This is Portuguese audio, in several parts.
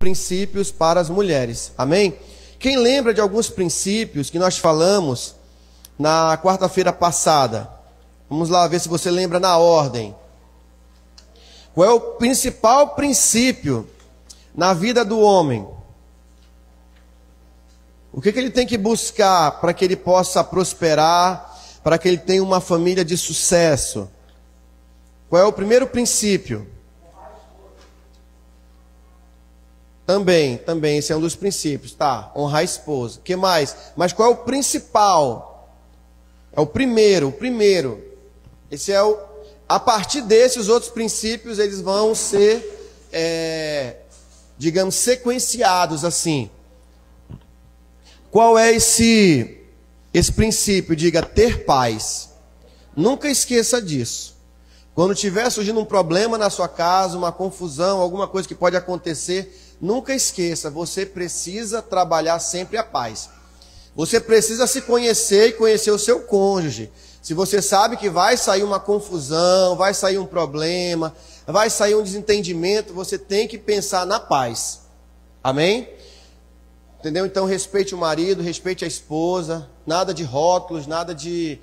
princípios para as mulheres. Amém? Quem lembra de alguns princípios que nós falamos na quarta-feira passada? Vamos lá ver se você lembra na ordem. Qual é o principal princípio na vida do homem? O que ele tem que buscar para que ele possa prosperar, para que ele tenha uma família de sucesso? Qual é o primeiro princípio? Também, esse é um dos princípios, tá? Honrar a esposa. O que mais? Mas qual é o principal? É o primeiro. Esse é o... A partir desses, os outros princípios, eles vão ser, digamos, sequenciados assim. Qual é esse princípio? Diga, ter paz. Nunca esqueça disso. Quando estiver surgindo um problema na sua casa, uma confusão, alguma coisa que pode acontecer, nunca esqueça, você precisa trabalhar sempre a paz. Você precisa se conhecer e conhecer o seu cônjuge. Se você sabe que vai sair uma confusão, vai sair um problema, vai sair um desentendimento, você tem que pensar na paz. Amém? Entendeu? Então respeite o marido, respeite a esposa, nada de rótulos, nada de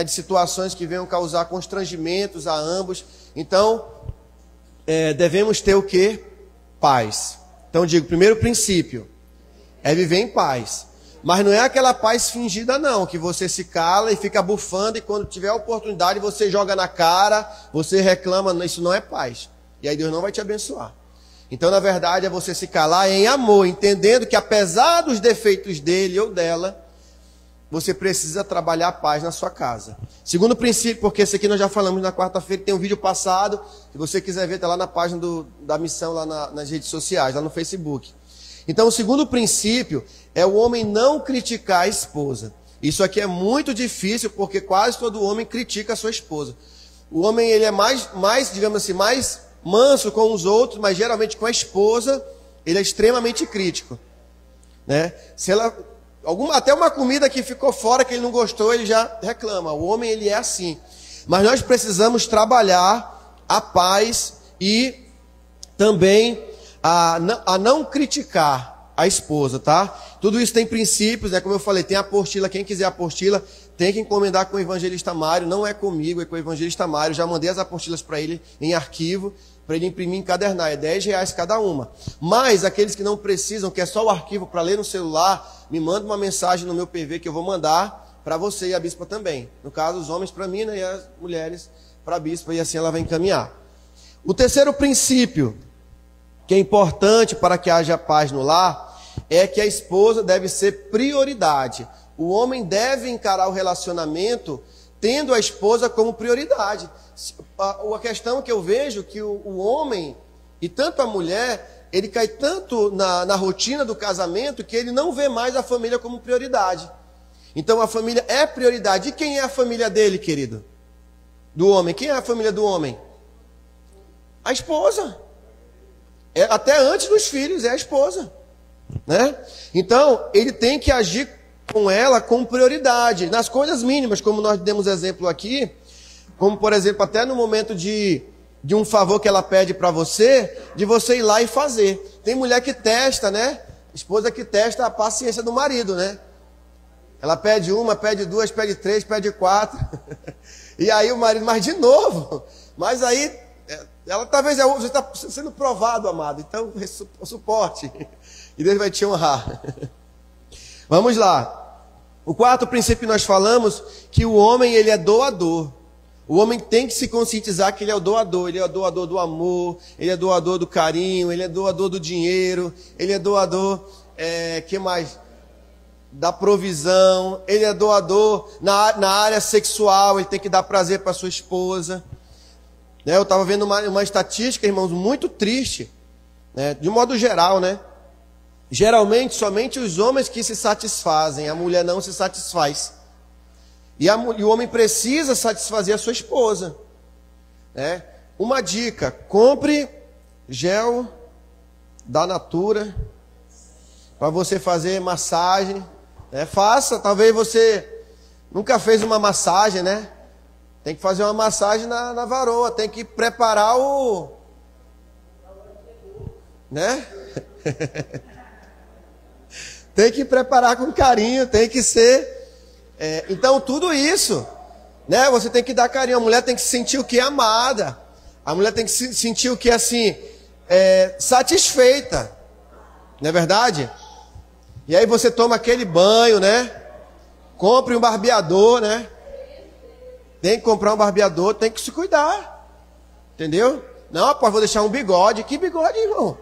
situações que venham causar constrangimentos a ambos. Então, devemos ter o quê? Paz. Então digo, primeiro princípio é viver em paz. Mas não é aquela paz fingida não, que você se cala e fica bufando e quando tiver a oportunidade você joga na cara, você reclama, isso não é paz. E aí Deus não vai te abençoar. Então, na verdade, é você se calar em amor, entendendo que apesar dos defeitos dele ou dela, você precisa trabalhar a paz na sua casa. Segundo princípio, porque esse aqui nós já falamos na quarta-feira, tem um vídeo passado, se você quiser ver, está lá na página da missão, lá nas redes sociais, lá no Facebook. Então, o segundo princípio é o homem não criticar a esposa. Isso aqui é muito difícil, porque quase todo homem critica a sua esposa. O homem, ele é mais, digamos assim, mais manso com os outros, mas geralmente com a esposa, ele é extremamente crítico. Né? Se ela... até uma comida que ficou fora, que ele não gostou, ele já reclama. O homem, ele é assim. Mas nós precisamos trabalhar a paz e também a não criticar a esposa, tá? Tudo isso tem princípios, né? Como eu falei, tem a apostila. Quem quiser a apostila, tem que encomendar com o evangelista Mário. Não é comigo, é com o evangelista Mário. Já mandei as apostilas para ele em arquivo, para ele imprimir e encadernar. É R$10 cada uma. Mas aqueles que não precisam, que é só o arquivo para ler no celular, me manda uma mensagem no meu PV que eu vou mandar para você e a bispa também. No caso, os homens para mim, né, e as mulheres para a bispa, e assim ela vai encaminhar. O terceiro princípio, que é importante para que haja paz no lar, é que a esposa deve ser prioridade. O homem deve encarar o relacionamento tendo a esposa como prioridade. A questão que eu vejo que o homem e tanto a mulher, ele cai tanto na rotina do casamento que ele não vê mais a família como prioridade. Então a família é prioridade. E quem é a família dele, querido? Do homem. Quem é a família do homem? A esposa. Até antes dos filhos, é a esposa. Né? Então, ele tem que agir com ela com prioridade. Nas coisas mínimas, como nós demos exemplo aqui, como por exemplo, até no momento de um favor que ela pede para você, de você ir lá e fazer. Tem mulher que testa, né? Esposa que testa a paciência do marido, né? Ela pede uma, pede duas, pede três, pede quatro. E aí o marido, mas de novo. Mas aí, ela talvez você está sendo provado, amado. Então, suporte. E Deus vai te honrar. Vamos lá. O quarto princípio que nós falamos, que o homem, ele é doador. O homem tem que se conscientizar que ele é o doador. Ele é o doador do amor, ele é doador do carinho, ele é doador do dinheiro, ele é doador, que mais? Da provisão, ele é doador na área sexual, ele tem que dar prazer para sua esposa. Né? Eu estava vendo uma estatística, irmãos, muito triste, né? De um modo geral, né? Geralmente, somente os homens que se satisfazem, a mulher não se satisfaz. E o homem precisa satisfazer a sua esposa. Né? Uma dica, compre gel da Natura para você fazer massagem. Né? Faça, talvez você nunca fez uma massagem, né? Tem que fazer uma massagem na varoa, tem que preparar né? Tem que preparar com carinho, tem que ser... então, tudo isso, né? Você tem que dar carinho. A mulher tem que se sentir o que? Amada. A mulher tem que se sentir o que? Assim, satisfeita. Não é verdade? E aí você toma aquele banho, né? Compre um barbeador, né? Tem que comprar um barbeador, tem que se cuidar. Entendeu? Não, rapaz, vou deixar um bigode. Que bigode, irmão?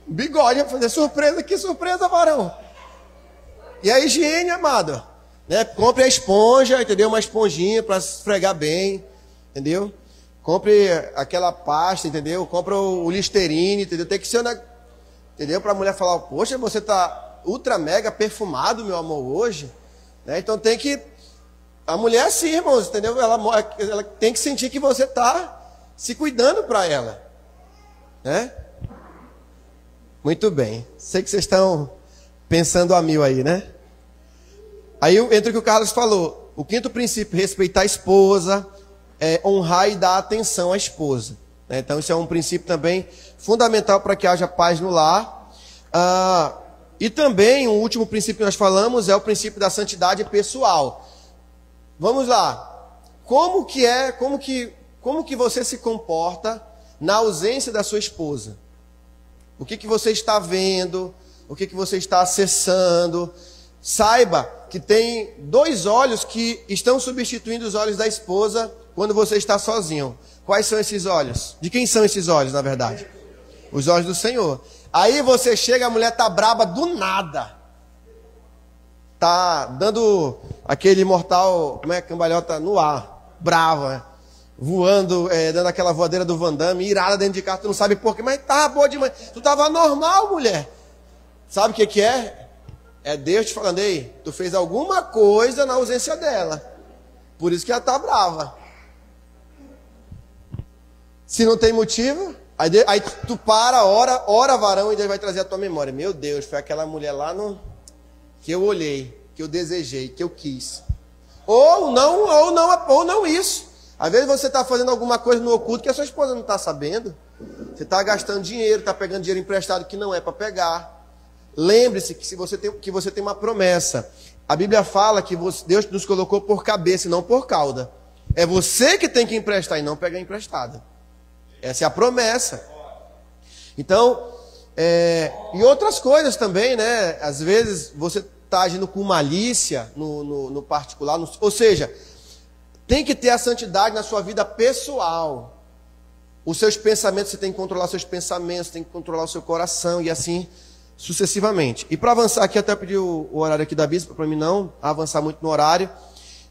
Bigode, vai fazer surpresa. Que surpresa, varão? E a higiene, amado, né? Compre a esponja, entendeu? Uma esponjinha para esfregar bem, entendeu? Compre aquela pasta, entendeu? Compre o Listerine, entendeu? Tem que ser, entendeu? Para a mulher falar, poxa, você tá ultra mega perfumado, meu amor, hoje, né? Então tem que... A mulher é assim, irmãos, entendeu? Ela tem que sentir que você tá se cuidando para ela, né? Muito bem. Sei que vocês estão pensando a mil aí, né? Aí entra o que o Carlos falou. O quinto princípio, respeitar a esposa, honrar e dar atenção à esposa. Né? Então isso é um princípio também fundamental para que haja paz no lar. E também, o último princípio que nós falamos é o princípio da santidade pessoal. Vamos lá. Como que você se comporta na ausência da sua esposa? O que você está vendo? O que você está acessando? Saiba que tem 2 olhos que estão substituindo os olhos da esposa quando você está sozinho. Quais são esses olhos? De quem são esses olhos, na verdade? Os olhos do Senhor. Aí você chega, a mulher está braba do nada. Tá dando aquele mortal, como é, cambalhota no ar, brava, né? Voando, dando aquela voadeira do Van Damme, irada dentro de casa, tu não sabe por quê, mas tava boa demais. Tu tava normal, mulher. Sabe o que é? É Deus te falando, ei, tu fez alguma coisa na ausência dela. Por isso que ela tá brava. Se não tem motivo, aí tu ora varão, e Deus vai trazer a tua memória. Meu Deus, foi aquela mulher lá que eu olhei, que eu desejei, que eu quis. Ou não isso. Às vezes você está fazendo alguma coisa no oculto que a sua esposa não está sabendo. Você está gastando dinheiro, está pegando dinheiro emprestado que não é para pegar. Lembre-se que você tem uma promessa. A Bíblia fala que Deus nos colocou por cabeça e não por cauda. É você que tem que emprestar e não pegar emprestado. Essa é a promessa. Então, e outras coisas também, né? Às vezes você está agindo com malícia no particular, ou seja, tem que ter a santidade na sua vida pessoal. Os seus pensamentos, você tem que controlar seus pensamentos, tem que controlar o seu coração e assim sucessivamente. E para avançar aqui, até pedir o horário aqui da bispa, para mim não avançar muito no horário.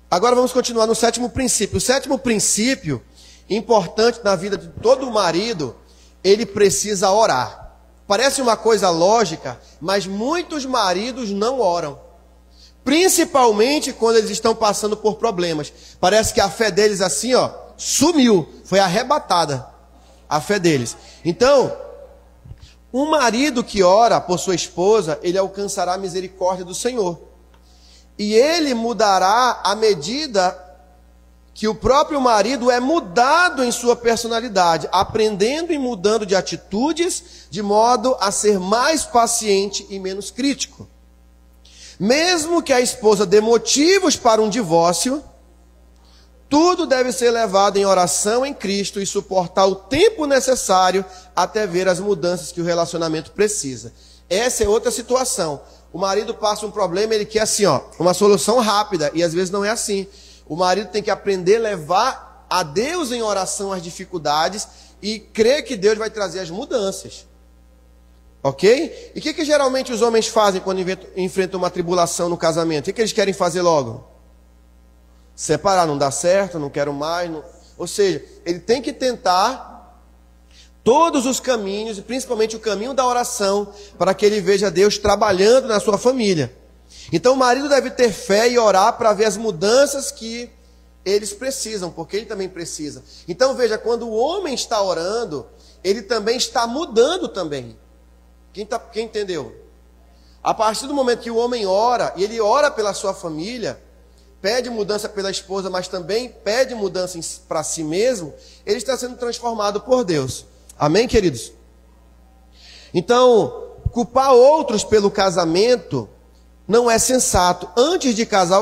Agora vamos continuar no 7º princípio. O 7º princípio, importante na vida de todo marido, ele precisa orar. Parece uma coisa lógica, mas muitos maridos não oram. Principalmente quando eles estão passando por problemas. Parece que a fé deles assim, sumiu, foi arrebatada a fé deles. Então, um marido que ora por sua esposa, ele alcançará a misericórdia do Senhor. E ele mudará à medida que o próprio marido é mudado em sua personalidade, aprendendo e mudando de atitudes, de modo a ser mais paciente e menos crítico. Mesmo que a esposa dê motivos para um divórcio, tudo deve ser levado em oração em Cristo e suportar o tempo necessário até ver as mudanças que o relacionamento precisa. Essa é outra situação. O marido passa um problema, ele quer assim, uma solução rápida, e às vezes não é assim. O marido tem que aprender a levar a Deus em oração as dificuldades e crer que Deus vai trazer as mudanças. Ok? E o que geralmente os homens fazem quando enfrentam uma tribulação no casamento? O que eles querem fazer logo? Separar, não dá certo, não quero mais. Ou seja, ele tem que tentar todos os caminhos, e principalmente o caminho da oração, para que ele veja Deus trabalhando na sua família. Então o marido deve ter fé e orar para ver as mudanças que eles precisam, porque ele também precisa. Então veja, quando o homem está orando, ele também está mudando também. Quem entendeu? A partir do momento que o homem ora, e ele ora pela sua família, pede mudança pela esposa, mas também pede mudança para si mesmo, ele está sendo transformado por Deus. Amém, queridos? Então, culpar outros pelo casamento não é sensato. Antes de casar,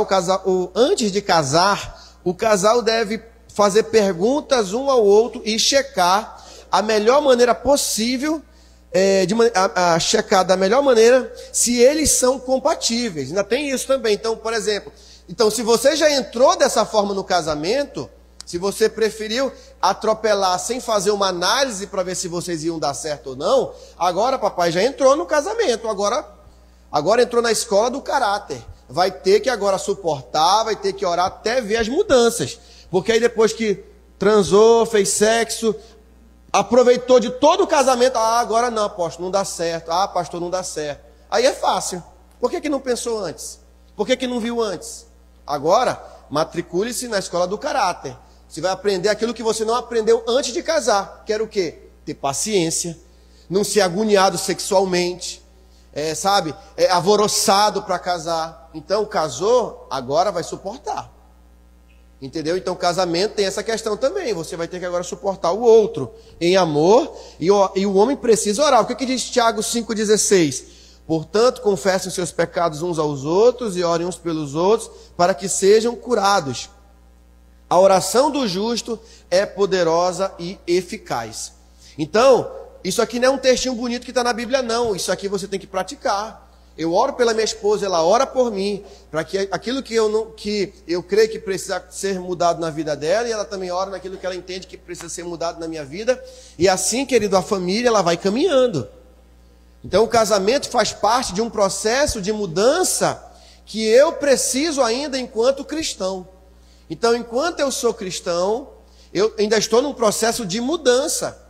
o casal deve fazer perguntas um ao outro e checar a melhor maneira possível, checar da melhor maneira se eles são compatíveis. Ainda tem isso também. Então, por exemplo, se você já entrou dessa forma no casamento, se você preferiu atropelar sem fazer uma análise para ver se vocês iam dar certo ou não, agora papai já entrou no casamento, agora entrou na escola do caráter. Vai ter que agora suportar, vai ter que orar até ver as mudanças. Porque aí depois que transou, fez sexo, aproveitou de todo o casamento, agora não, apóstolo, não dá certo. Pastor, não dá certo. Aí é fácil. Por que não pensou antes? Por que não viu antes? Agora, matricule-se na escola do caráter. Você vai aprender aquilo que você não aprendeu antes de casar. Que era o quê? Ter paciência, não ser agoniado sexualmente, alvoroçado para casar. Então, casou, agora vai suportar. Entendeu? Então, casamento tem essa questão também. Você vai ter que agora suportar o outro em amor. E o homem precisa orar. O que diz Tiago 5,16? Portanto, confessem os seus pecados uns aos outros e orem uns pelos outros para que sejam curados. A oração do justo é poderosa e eficaz. Então, isso aqui não é um textinho bonito que está na Bíblia, não. Isso aqui você tem que praticar. Eu oro pela minha esposa, ela ora por mim, para que aquilo que eu creio que precisa ser mudado na vida dela, e ela também ora naquilo que ela entende que precisa ser mudado na minha vida. E assim, querido, a família ela vai caminhando. Então, o casamento faz parte de um processo de mudança que eu preciso ainda enquanto cristão. Então, enquanto eu sou cristão, eu ainda estou num processo de mudança.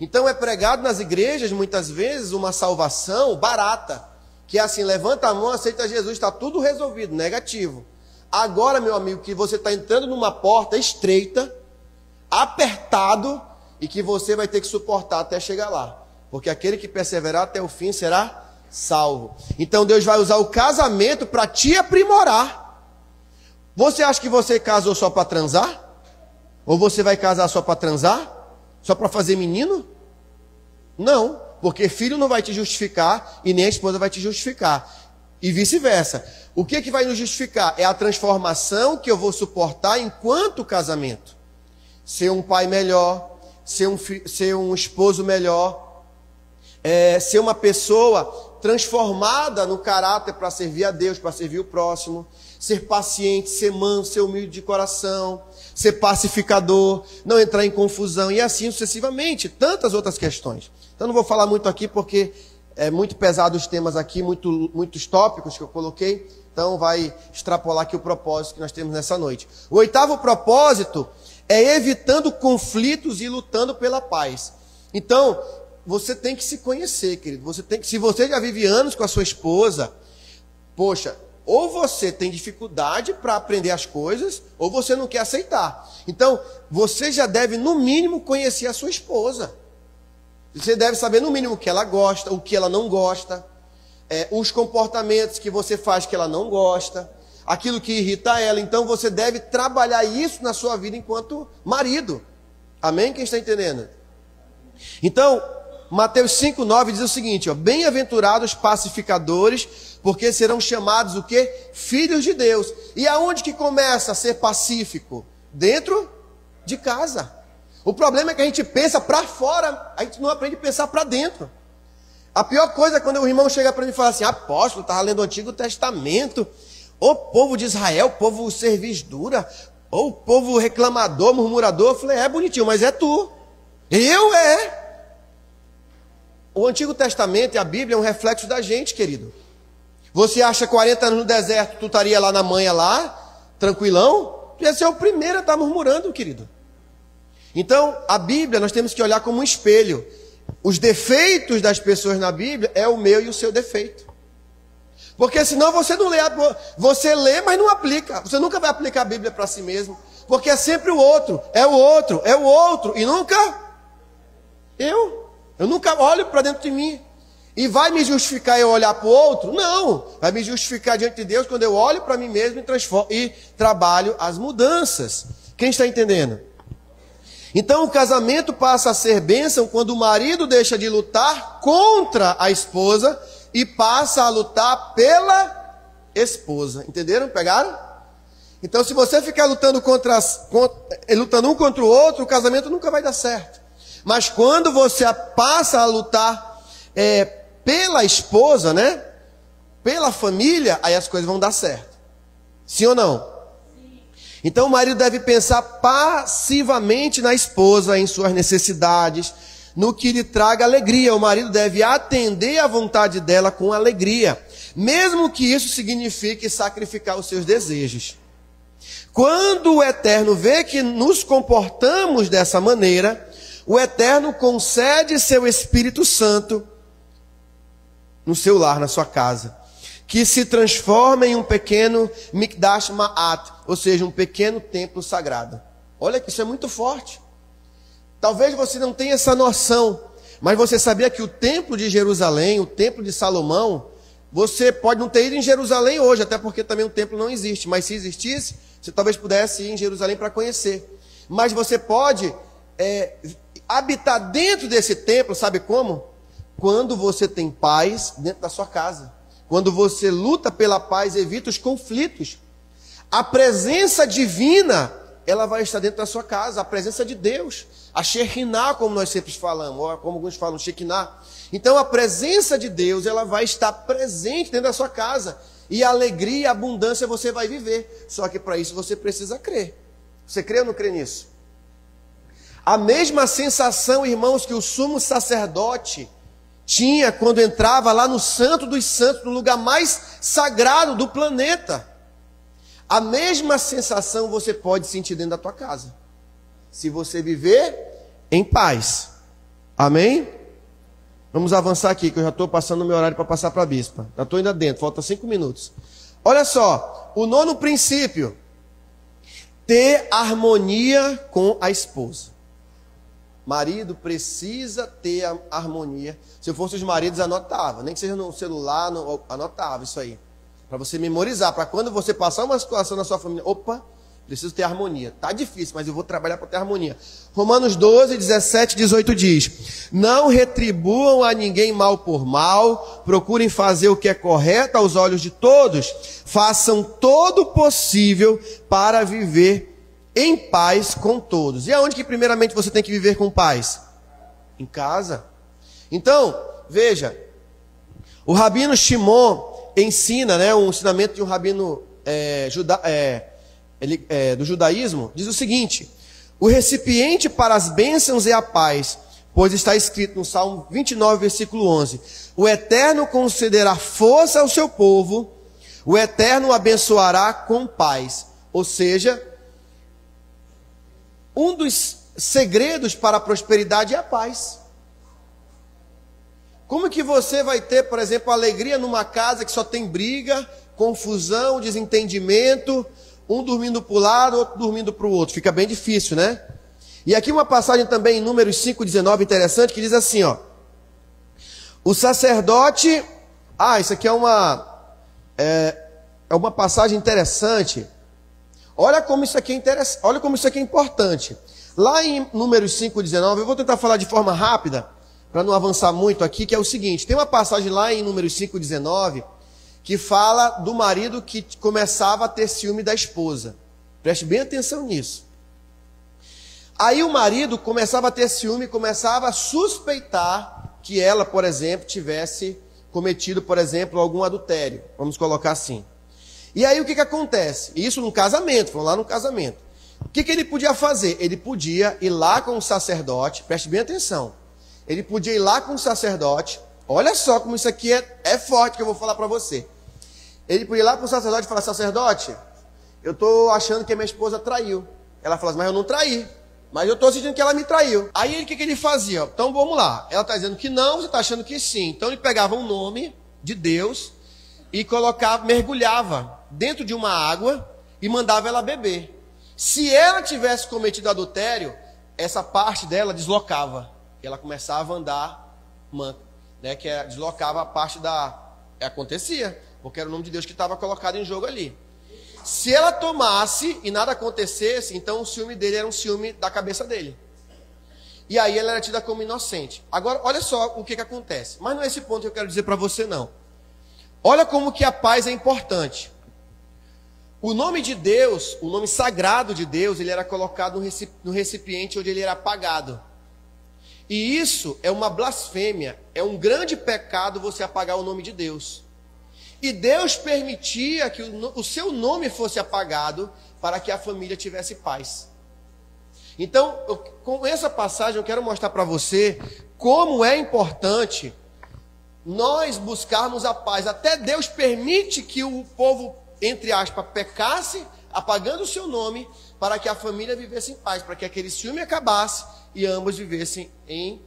Então, é pregado nas igrejas, muitas vezes, uma salvação barata. Que é assim, levanta a mão, aceita Jesus, está tudo resolvido, negativo. Agora, meu amigo, que você está entrando numa porta estreita, apertado, e que você vai ter que suportar até chegar lá. Porque aquele que perseverar até o fim será salvo. Então, Deus vai usar o casamento para te aprimorar. Você acha que você casou só para transar? Ou você vai casar só para transar? Só para fazer menino? Não, porque filho não vai te justificar e nem a esposa vai te justificar. E vice-versa. O que vai nos justificar? É a transformação que eu vou suportar enquanto casamento. Ser um pai melhor, ser um esposo melhor, ser uma pessoa transformada no caráter para servir a Deus, para servir o próximo, ser paciente, ser manso, ser humilde de coração, ser pacificador, não entrar em confusão e assim sucessivamente, tantas outras questões. Então não vou falar muito aqui porque é muito pesado os temas aqui, muitos tópicos que eu coloquei, então vai extrapolar aqui o propósito que nós temos nessa noite. O 8º propósito é evitando conflitos e lutando pela paz. Então, você tem que se conhecer, querido. Se você já vive anos com a sua esposa, poxa, ou você tem dificuldade para aprender as coisas, ou você não quer aceitar. Então, você já deve, no mínimo, conhecer a sua esposa. Você deve saber, no mínimo, o que ela gosta, o que ela não gosta, os comportamentos que você faz que ela não gosta, aquilo que irrita ela. Então, você deve trabalhar isso na sua vida enquanto marido. Amém? Quem está entendendo? Então, Mateus 5,9 diz o seguinte, bem-aventurados pacificadores, porque serão chamados o quê? Filhos de Deus. E aonde que começa a ser pacífico? Dentro de casa. O problema é que a gente pensa para fora, a gente não aprende a pensar para dentro. A pior coisa é quando o irmão chega para mim e fala assim, apóstolo, estava lendo o Antigo Testamento, o povo de Israel, povo cerviz dura, ou povo reclamador, murmurador. Eu falei, bonitinho, mas é tu. O Antigo Testamento e a Bíblia é um reflexo da gente, querido. Você acha 40 anos no deserto, tu estaria lá na manha lá, tranquilão? Tu ia ser o primeiro a estar murmurando, querido. Então, a Bíblia nós temos que olhar como um espelho. Os defeitos das pessoas na Bíblia é o meu e o seu defeito. Porque senão você não lê, você lê, mas não aplica. Você nunca vai aplicar a Bíblia para si mesmo. Porque é sempre o outro, e nunca eu. Eu nunca olho para dentro de mim. E vai me justificar eu olhar para o outro? Não. Vai me justificar diante de Deus quando eu olho para mim mesmo e trabalho as mudanças. Quem está entendendo? Então o casamento passa a ser bênção quando o marido deixa de lutar contra a esposa e passa a lutar pela esposa. Entenderam? Pegaram? Então se você ficar lutando lutando um contra o outro, o casamento nunca vai dar certo. Mas quando você passa a lutar pela esposa, né? Pela família, aí as coisas vão dar certo. Sim ou não? Sim. Então o marido deve pensar passivamente na esposa, em suas necessidades, no que lhe traga alegria. O marido deve atender à vontade dela com alegria, mesmo que isso signifique sacrificar os seus desejos. Quando o Eterno vê que nos comportamos dessa maneira, o Eterno concede seu Espírito Santo no seu lar, na sua casa, que se transforma em um pequeno Mikdash Ma'at, ou seja, um pequeno templo sagrado. Olha que isso é muito forte. Talvez você não tenha essa noção, mas você sabia que o templo de Jerusalém, o templo de Salomão, você pode não ter ido em Jerusalém hoje, até porque também o templo não existe, mas se existisse, você talvez pudesse ir em Jerusalém para conhecer. Mas você pode habitar dentro desse templo, sabe como? Quando você tem paz dentro da sua casa. Quando você luta pela paz, evita os conflitos. A presença divina, ela vai estar dentro da sua casa. A presença de Deus. A Shekinah, como nós sempre falamos, ou como alguns falam, Shekinah. Então a presença de Deus, ela vai estar presente dentro da sua casa. E a alegria e a abundância você vai viver. Só que para isso você precisa crer. Você crê ou não crê nisso? A mesma sensação, irmãos, que o sumo sacerdote tinha quando entrava lá no Santo dos Santos, no lugar mais sagrado do planeta. A mesma sensação você pode sentir dentro da tua casa, se você viver em paz. Amém? Vamos avançar aqui, que eu já estou passando o meu horário para passar para a bispa. Já estou ainda dentro, falta 5 minutos. Olha só, o 9º princípio: ter harmonia com a esposa. Marido precisa ter a harmonia. Se eu fosse os maridos, anotava. Nem que seja no celular, anotava isso aí. Para você memorizar. Para quando você passar uma situação na sua família. Opa, preciso ter harmonia. Tá difícil, mas eu vou trabalhar para ter harmonia. Romanos 12, 17, 18 diz: não retribuam a ninguém mal por mal. Procurem fazer o que é correto aos olhos de todos. Façam todo o possível para viver em paz com todos. E aonde que primeiramente você tem que viver com paz? Em casa. Então, veja, o Rabino Shimon ensina, um ensinamento de um rabino do judaísmo, diz o seguinte: o recipiente para as bênçãos é a paz, pois está escrito no Salmo 29, versículo 11, o Eterno concederá força ao seu povo, o Eterno o abençoará com paz. Ou seja, um dos segredos para a prosperidade é a paz. Como que você vai ter, por exemplo, alegria numa casa que só tem briga, confusão, desentendimento, um dormindo para o lado, outro dormindo para o outro? Fica bem difícil, né? E aqui uma passagem também em Números 5,19, interessante, que diz assim, o sacerdote... isso aqui é uma passagem interessante. Olha como isso aqui é interessante, olha como isso aqui é importante. Lá em Números 5,19, eu vou tentar falar de forma rápida, para não avançar muito aqui, que é o seguinte: tem uma passagem lá em Números 5,19, que fala do marido que começava a ter ciúme da esposa. Preste bem atenção nisso. Aí o marido começava a ter ciúme, começava a suspeitar que ela, por exemplo, tivesse cometido, por exemplo, algum adultério. Vamos colocar assim. E aí o que acontece? Isso no casamento, foi lá no casamento. O que ele podia fazer? Ele podia ir lá com o sacerdote, preste bem atenção. Ele podia ir lá com o sacerdote, olha só como isso aqui é forte que eu vou falar para você. Ele podia ir lá com o sacerdote e falar: sacerdote, eu estou achando que a minha esposa traiu. Ela fala assim: mas eu não traí, mas eu estou sentindo que ela me traiu. Aí o que ele fazia? Então vamos lá, ela está dizendo que não, você está achando que sim. Então ele pegava um nome de Deus e colocava, mergulhava dentro de uma água e mandava ela beber. Se ela tivesse cometido adultério, essa parte dela deslocava. Ela começava a andar manca, que deslocava a parte acontecia, porque era o nome de Deus que estava colocado em jogo ali. Se ela tomasse e nada acontecesse, então o ciúme dele era um ciúme da cabeça dele. e aí ela era tida como inocente. Agora, olha só o que acontece. Mas não é esse ponto que eu quero dizer para você, não. Olha como que a paz é importante. O nome de Deus, o nome sagrado de Deus, ele era colocado no recipiente onde ele era apagado. E isso é uma blasfêmia, é um grande pecado você apagar o nome de Deus. E Deus permitia que o seu nome fosse apagado para que a família tivesse paz. Então, com essa passagem eu quero mostrar para você como é importante nós buscarmos a paz. Até Deus permite que o povo, entre aspas, pecasse, apagando o seu nome, para que a família vivesse em paz, para que aquele ciúme acabasse e ambos vivessem em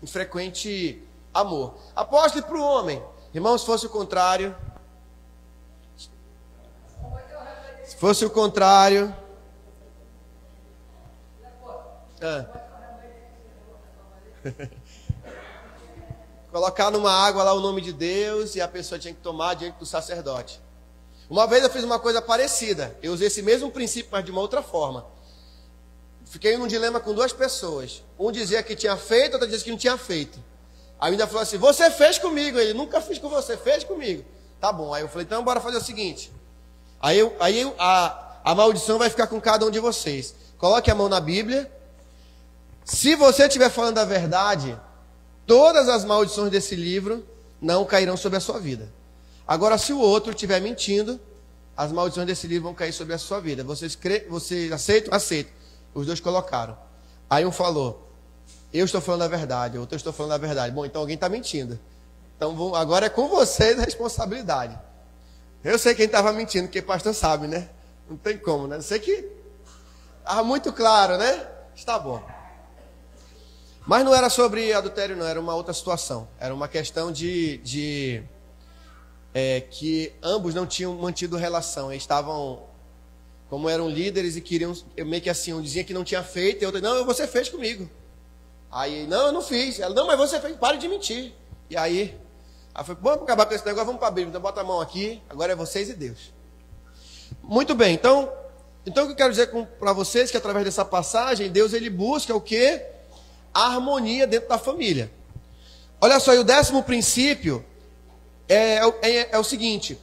frequente amor. Apóstolo para o homem, irmãos, se fosse o contrário, colocar numa água lá o nome de Deus e a pessoa tinha que tomar diante do sacerdote. Uma vez eu fiz uma coisa parecida. Eu usei esse mesmo princípio, mas de uma outra forma. Fiquei num dilema com duas pessoas. Um dizia que tinha feito, outro dizia que não tinha feito. Aí ainda falou assim, você fez comigo. Ele, nunca fiz com você, fez comigo. Tá bom. Aí eu falei, então bora fazer o seguinte. A maldição vai ficar com cada um de vocês. Coloque a mão na Bíblia. Se você estiver falando a verdade, todas as maldições desse livro não cairão sobre a sua vida. Agora, se o outro estiver mentindo, as maldições desse livro vão cair sobre a sua vida. Vocês aceitam? Aceitam. Os dois colocaram. Aí um falou, eu estou falando a verdade. O outro, eu estou falando a verdade. Bom, então alguém está mentindo. Então agora é com vocês a responsabilidade. Eu sei quem estava mentindo, porque o pastor sabe, né? Não tem como, né? Eu sei que estava muito claro, né? Está bom. Mas não era sobre adultério, não. Era uma outra situação. Era uma questão que ambos não tinham mantido relação. Eles estavam, como eram líderes e queriam, meio que assim, um dizia que não tinha feito, e outro, não, você fez comigo. Aí, não, eu não fiz. Ela, não, mas você fez, pare de mentir. E aí foi, vamos acabar com esse negócio, vamos para a Bíblia, então bota a mão aqui, agora é vocês e Deus. Muito bem, então o que eu quero dizer para vocês, que através dessa passagem, Deus ele busca o quê? A harmonia dentro da família. Olha só, e o 10º princípio é o seguinte: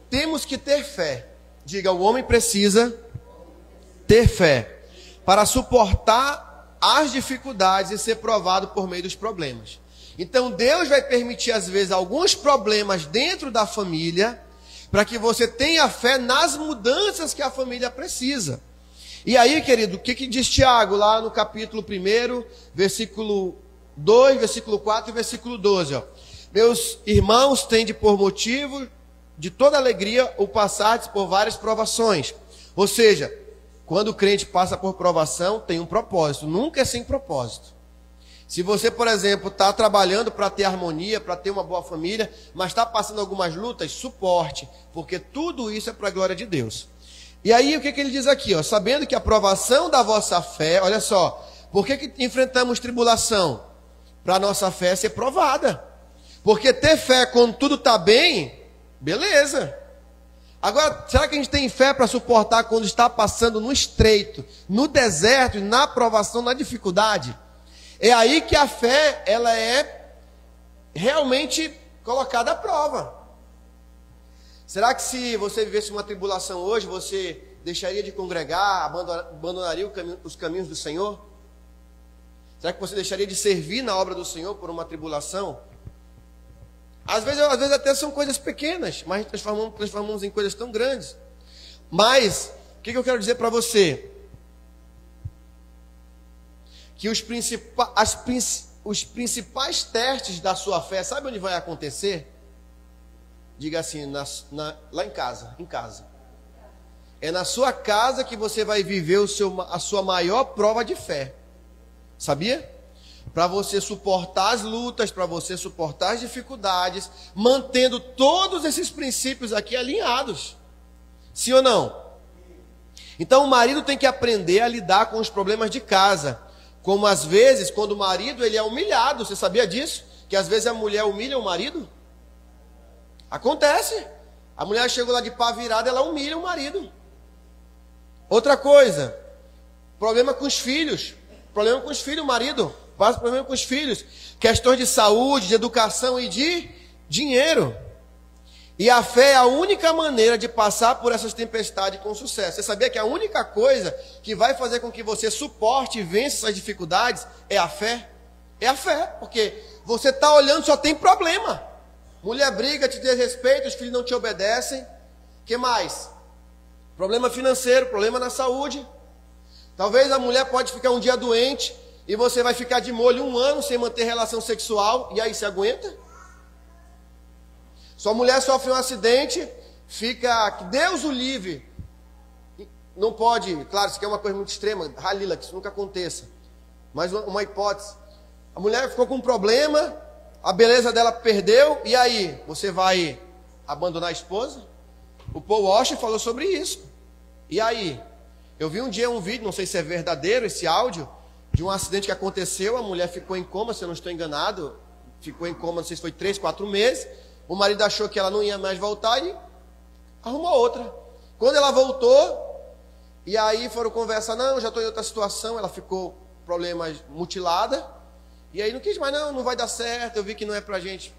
temos que ter fé. Diga, o homem precisa ter fé para suportar as dificuldades e ser provado por meio dos problemas. Então Deus vai permitir às vezes alguns problemas dentro da família para que você tenha fé nas mudanças que a família precisa. E aí, querido, o que diz Tiago lá no capítulo 1, versículo 2, versículo 4 e versículo 12, ó. Meus irmãos, tende por motivo de toda alegria o passardes por várias provações. Ou seja, quando o crente passa por provação, tem um propósito, nunca é sem propósito. Se você, por exemplo, está trabalhando para ter harmonia, para ter uma boa família, mas está passando algumas lutas, suporte, porque tudo isso é para a glória de Deus. E aí, o que ele diz aqui? Ó, sabendo que a provação da vossa fé, olha só, por que enfrentamos tribulação? Para a nossa fé ser provada. Porque ter fé quando tudo está bem, beleza. Agora, será que a gente tem fé para suportar quando está passando no estreito, no deserto, na provação, na dificuldade? É aí que a fé, ela é realmente colocada à prova. Será que se você vivesse uma tribulação hoje, você deixaria de congregar, abandonaria os caminhos do Senhor? Será que você deixaria de servir na obra do Senhor por uma tribulação? Às vezes até são coisas pequenas, mas transformamos em coisas tão grandes. Mas, o que eu quero dizer para você? Que os principais testes da sua fé, sabe onde vai acontecer? Diga assim, lá em casa. É na sua casa que você vai viver a sua maior prova de fé. Sabia? Para você suportar as lutas, para você suportar as dificuldades, mantendo todos esses princípios aqui alinhados. Sim ou não? Então o marido tem que aprender a lidar com os problemas de casa. Como às vezes, quando o marido ele é humilhado, você sabia disso? Que às vezes a mulher humilha o marido? Acontece. A mulher chegou lá de pá virada, ela humilha o marido. Outra coisa, problema com os filhos. Problema com os filhos, o marido passa problema com os filhos. Questões de saúde, de educação e de dinheiro. E a fé é a única maneira de passar por essas tempestades com sucesso. Você sabia que a única coisa que vai fazer com que você suporte e vença essas dificuldades é a fé? É a fé, porque você está olhando, só tem problema. Mulher briga, te desrespeita, os filhos não te obedecem. O que mais? Problema financeiro, problema na saúde. Talvez a mulher pode ficar um dia doente e você vai ficar de molho 1 ano sem manter relação sexual. E aí, você aguenta? Sua mulher sofre um acidente, fica, que Deus o livre. Não pode, claro, isso aqui é uma coisa muito extrema, halila, que isso nunca aconteça. Mas uma hipótese. A mulher ficou com um problema, a beleza dela perdeu, e aí? Você vai abandonar a esposa? O Paul Washer falou sobre isso. E aí? Eu vi um dia um vídeo, não sei se é verdadeiro esse áudio, de um acidente que aconteceu, a mulher ficou em coma, se eu não estou enganado, ficou em coma, não sei se foi 3, 4 meses, o marido achou que ela não ia mais voltar e arrumou outra. Quando ela voltou, e aí foram conversar, não, já estou em outra situação, ela ficou problemas mutilada, e aí não quis mais, não vai dar certo, eu vi que não é pra gente.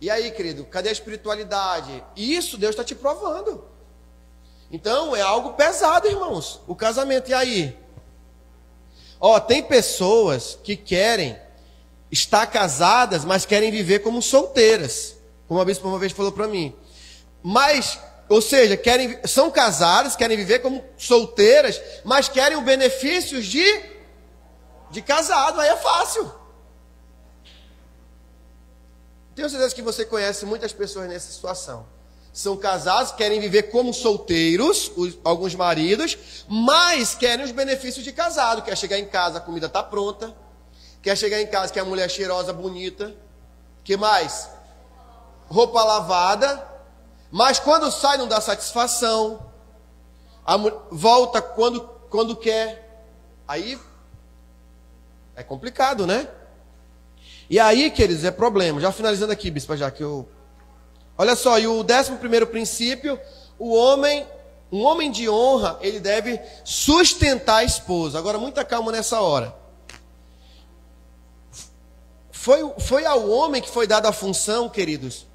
E aí, querido, cadê a espiritualidade? Isso Deus está te provando. Então é algo pesado, irmãos, o casamento. E aí? Tem pessoas que querem estar casadas, mas querem viver como solteiras, como a bispa uma vez falou para mim. Mas, ou seja, são casadas, querem viver como solteiras, mas querem os benefícios de casado. Aí é fácil. Tenho certeza que você conhece muitas pessoas nessa situação. São casados, querem viver como solteiros, alguns maridos, mas querem os benefícios de casado. Quer chegar em casa, a comida está pronta. Quer chegar em casa, que a mulher é cheirosa, bonita. Que mais? Roupa lavada. Mas quando sai não dá satisfação. Volta quando quer. Aí é complicado, né? E aí, queridos, é problema. Já finalizando aqui, bispa, já que eu... Olha só, e o 11º princípio, um homem de honra, ele deve sustentar a esposa. Agora, muita calma nessa hora. Foi ao homem que foi dada a função, queridos,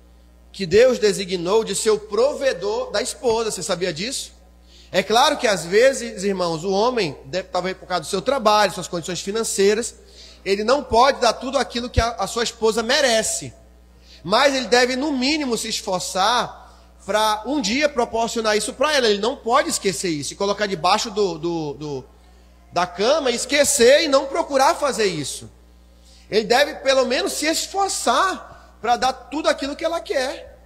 que Deus designou de ser o provedor da esposa. Você sabia disso? É claro que às vezes, irmãos, o homem, talvez por causa do seu trabalho, suas condições financeiras, ele não pode dar tudo aquilo que a sua esposa merece. Mas ele deve, no mínimo, se esforçar para um dia proporcionar isso para ela. Ele não pode esquecer isso e colocar debaixo da cama, esquecer e não procurar fazer isso. Ele deve, pelo menos, se esforçar para dar tudo aquilo que ela quer.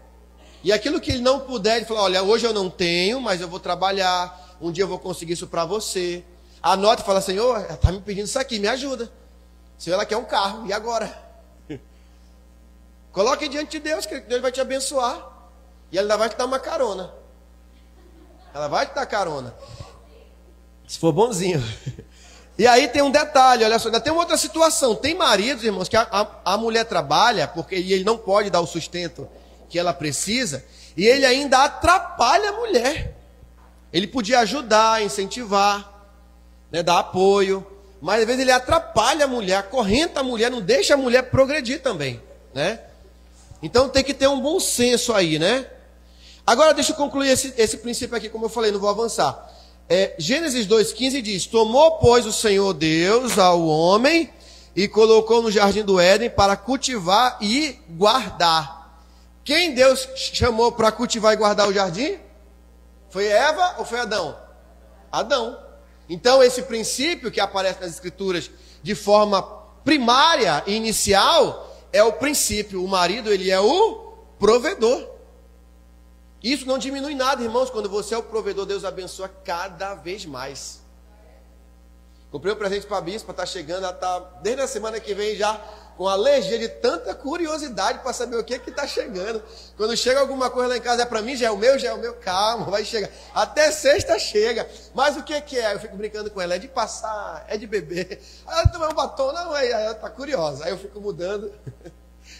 E aquilo que ele não puder, ele fala, olha, hoje eu não tenho, mas eu vou trabalhar, um dia eu vou conseguir isso para você. Anota e fala, Senhor, ela está me pedindo isso aqui, me ajuda. Senhor, ela quer um carro, e agora? Coloque diante de Deus, que Deus vai te abençoar. E ela ainda vai te dar uma carona. Ela vai te dar carona. Se for bonzinho. E aí tem um detalhe, olha só, ainda tem uma outra situação. Tem maridos, irmãos, que a mulher trabalha, porque ele não pode dar o sustento que ela precisa, e ele ainda atrapalha a mulher. Ele podia ajudar, incentivar, né, dar apoio, mas às vezes ele atrapalha a mulher, acorrenta a mulher, não deixa a mulher progredir também, né? Então tem que ter um bom senso aí, né? Agora deixa eu concluir esse princípio aqui, como eu falei, não vou avançar. Gênesis 2,15 diz, tomou, pois, o Senhor Deus ao homem e colocou no jardim do Éden para cultivar e guardar. Quem Deus chamou para cultivar e guardar o jardim? Foi Eva ou foi Adão? Adão. Então esse princípio que aparece nas Escrituras de forma primária e inicial é o princípio, o marido ele é o provedor. Isso não diminui nada, irmãos, quando você é o provedor, Deus abençoa cada vez mais. Comprei um presente para a bispa, está chegando, ela está desde a semana que vem já com alergia de tanta curiosidade para saber o que está chegando. Quando chega alguma coisa lá em casa, é para mim, já é o meu, calma, vai chegar. Até sexta chega. Mas o que é? Eu fico brincando com ela, é de passar, é de beber. Aí ela toma um batom, não, aí ela está curiosa. Aí eu fico mudando,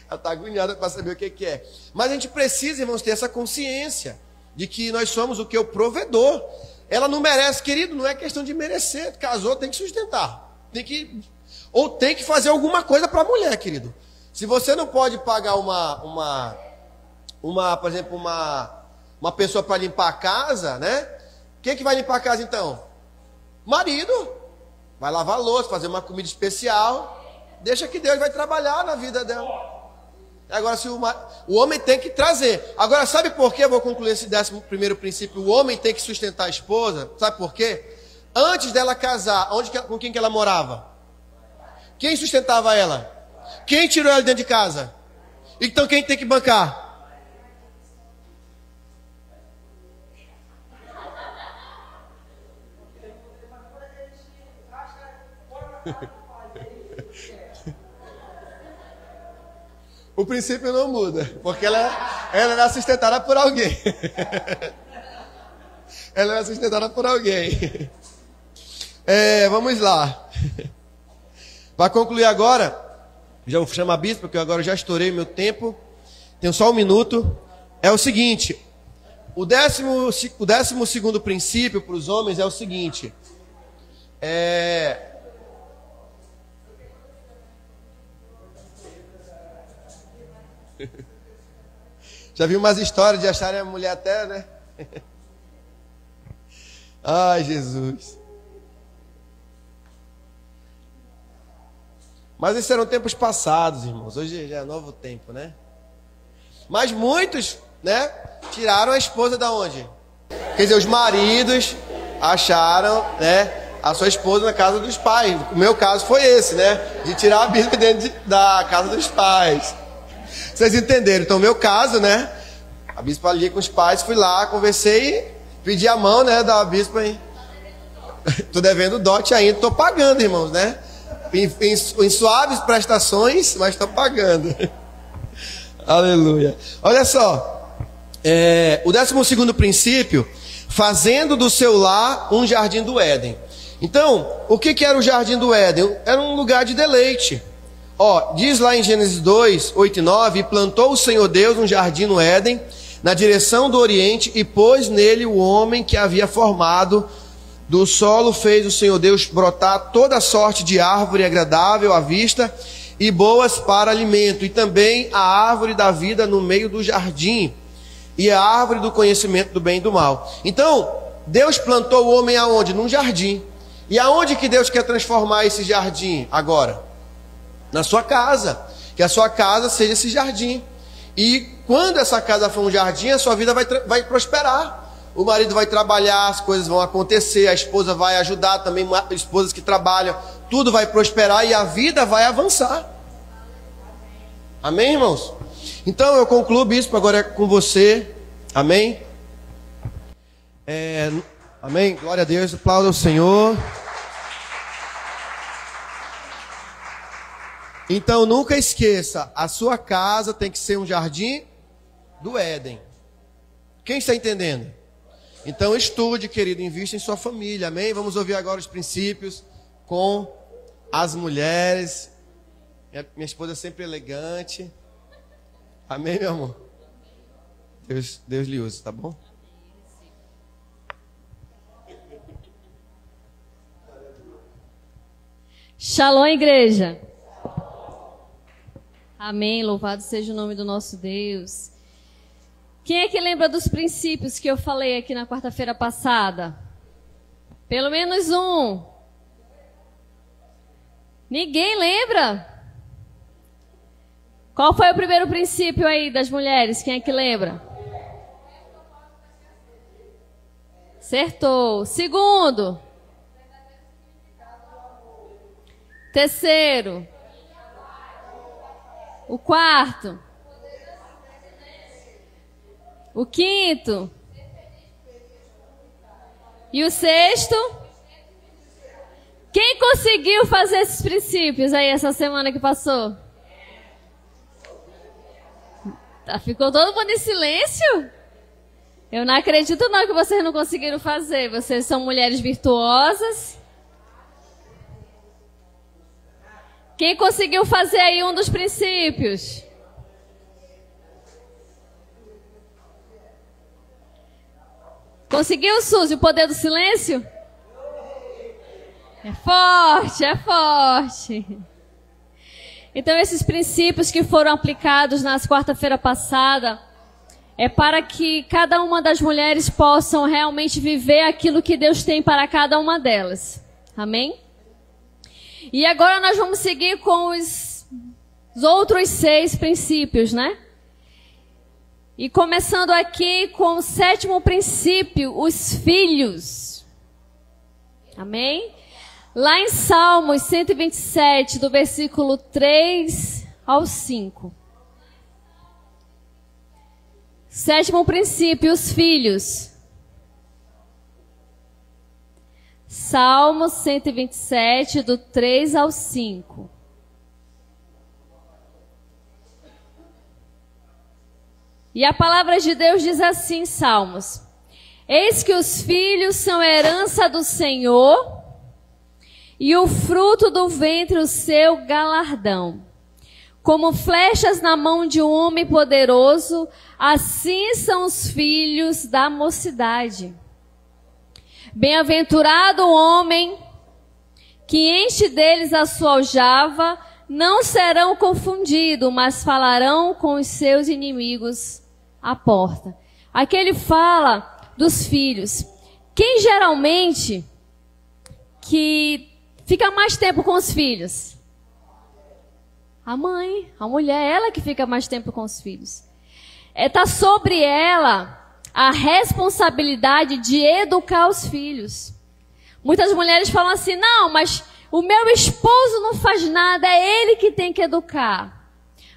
ela está agoniada para saber o que é. Mas a gente precisa, irmãos, ter essa consciência de que nós somos o que? O provedor. Ela não merece, querido, não é questão de merecer. Casou, tem que sustentar. Ou tem que fazer alguma coisa para a mulher, querido. Se você não pode pagar por exemplo, uma pessoa para limpar a casa, né? Quem que vai limpar a casa então? Marido. Vai lavar a louça, fazer uma comida especial. Deixa que Deus vai trabalhar na vida dela. Agora, se o homem tem que trazer. Agora, sabe por que eu vou concluir esse 11º princípio? O homem tem que sustentar a esposa. Sabe por quê? Antes dela casar, com quem que ela morava? Quem sustentava ela? Quem tirou ela dentro de casa? Então quem tem que bancar? O princípio não muda, porque ela era sustentada por alguém. Ela era sustentada por alguém. Vamos lá. Para concluir agora, já vou chamar a bispa, porque agora eu já estourei meu tempo. Tenho só um minuto. É o seguinte, o 12º princípio para os homens é o seguinte. Já vi umas histórias de acharem a mulher até, né? Ai, Jesus. Mas esses eram tempos passados, irmãos. Hoje já é novo tempo, né? Mas muitos, né? Tiraram a esposa da onde? Quer dizer, os maridos acharam, né? A sua esposa na casa dos pais. O meu caso foi esse, né? De tirar a bispa dentro da casa dos pais. Vocês entenderam? Então, o meu caso, né? A bispa ali com os pais, fui lá, conversei, pedi a mão, né? Da bispa aí. Tô devendo dote ainda, tô pagando, irmãos, né? Em suaves prestações, mas tô pagando. Aleluia. Olha só. O 12º princípio, fazendo do seu lar um jardim do Éden. Então, o que era o jardim do Éden? Era um lugar de deleite. Diz lá em Gênesis 2, 8 e 9, e plantou o Senhor Deus um jardim no Éden, na direção do Oriente, e pôs nele o homem que havia formado. Do solo fez o Senhor Deus brotar toda sorte de árvore agradável à vista e boas para alimento, e também a árvore da vida no meio do jardim, e a árvore do conhecimento do bem e do mal. Então, Deus plantou o homem aonde? Num jardim. E aonde que Deus quer transformar esse jardim agora? Na sua casa. Que a sua casa seja esse jardim. E quando essa casa for um jardim, a sua vida vai prosperar. O marido vai trabalhar, as coisas vão acontecer, a esposa vai ajudar também, esposas que trabalham, tudo vai prosperar e a vida vai avançar. Amém, irmãos? Então eu concluo, bispo, agora é com você. Amém? Amém? Glória a Deus, aplauda o Senhor. Então nunca esqueça, a sua casa tem que ser um jardim do Éden. Quem está entendendo? Então estude, querido, invista em sua família, amém? Vamos ouvir agora os princípios com as mulheres. Minha esposa é sempre elegante. Amém, meu amor? Deus lhe use, tá bom? Shalom, igreja. Amém, louvado seja o nome do nosso Deus. Quem é que lembra dos princípios que eu falei aqui na quarta-feira passada? Pelo menos um. Ninguém lembra? Qual foi o primeiro princípio aí das mulheres? Quem é que lembra? Acertou. Segundo. Terceiro. O quarto. O quinto. E o sexto. Quem conseguiu fazer esses princípios aí essa semana que passou? Ficou todo mundo em silêncio? Eu não acredito não que vocês não conseguiram fazer. Vocês são mulheres virtuosas. Quem conseguiu fazer aí um dos princípios? Conseguiu, Suzy, o poder do silêncio? É forte, é forte. Então, esses princípios que foram aplicados na quarta-feira passada é para que cada uma das mulheres possam realmente viver aquilo que Deus tem para cada uma delas. Amém? E agora nós vamos seguir com os outros 6 princípios, né? E começando aqui com o 7º princípio, os filhos. Amém? Lá em Salmos 127, do versículo 3 ao 5. 7º princípio, os filhos. Salmos 127, do 3 ao 5. E a palavra de Deus diz assim, Salmos: Eis que os filhos são herança do Senhor, e o fruto do ventre o seu galardão. Como flechas na mão de um homem poderoso, assim são os filhos da mocidade. Bem-aventurado o homem que enche deles a sua aljava, não serão confundidos, mas falarão com os seus inimigos à porta. Aqui ele fala dos filhos. Quem geralmente que fica mais tempo com os filhos? A mãe, a mulher, ela que fica mais tempo com os filhos. Está sobre ela a responsabilidade de educar os filhos. Muitas mulheres falam assim, não, mas o meu esposo não faz nada, é ele que tem que educar.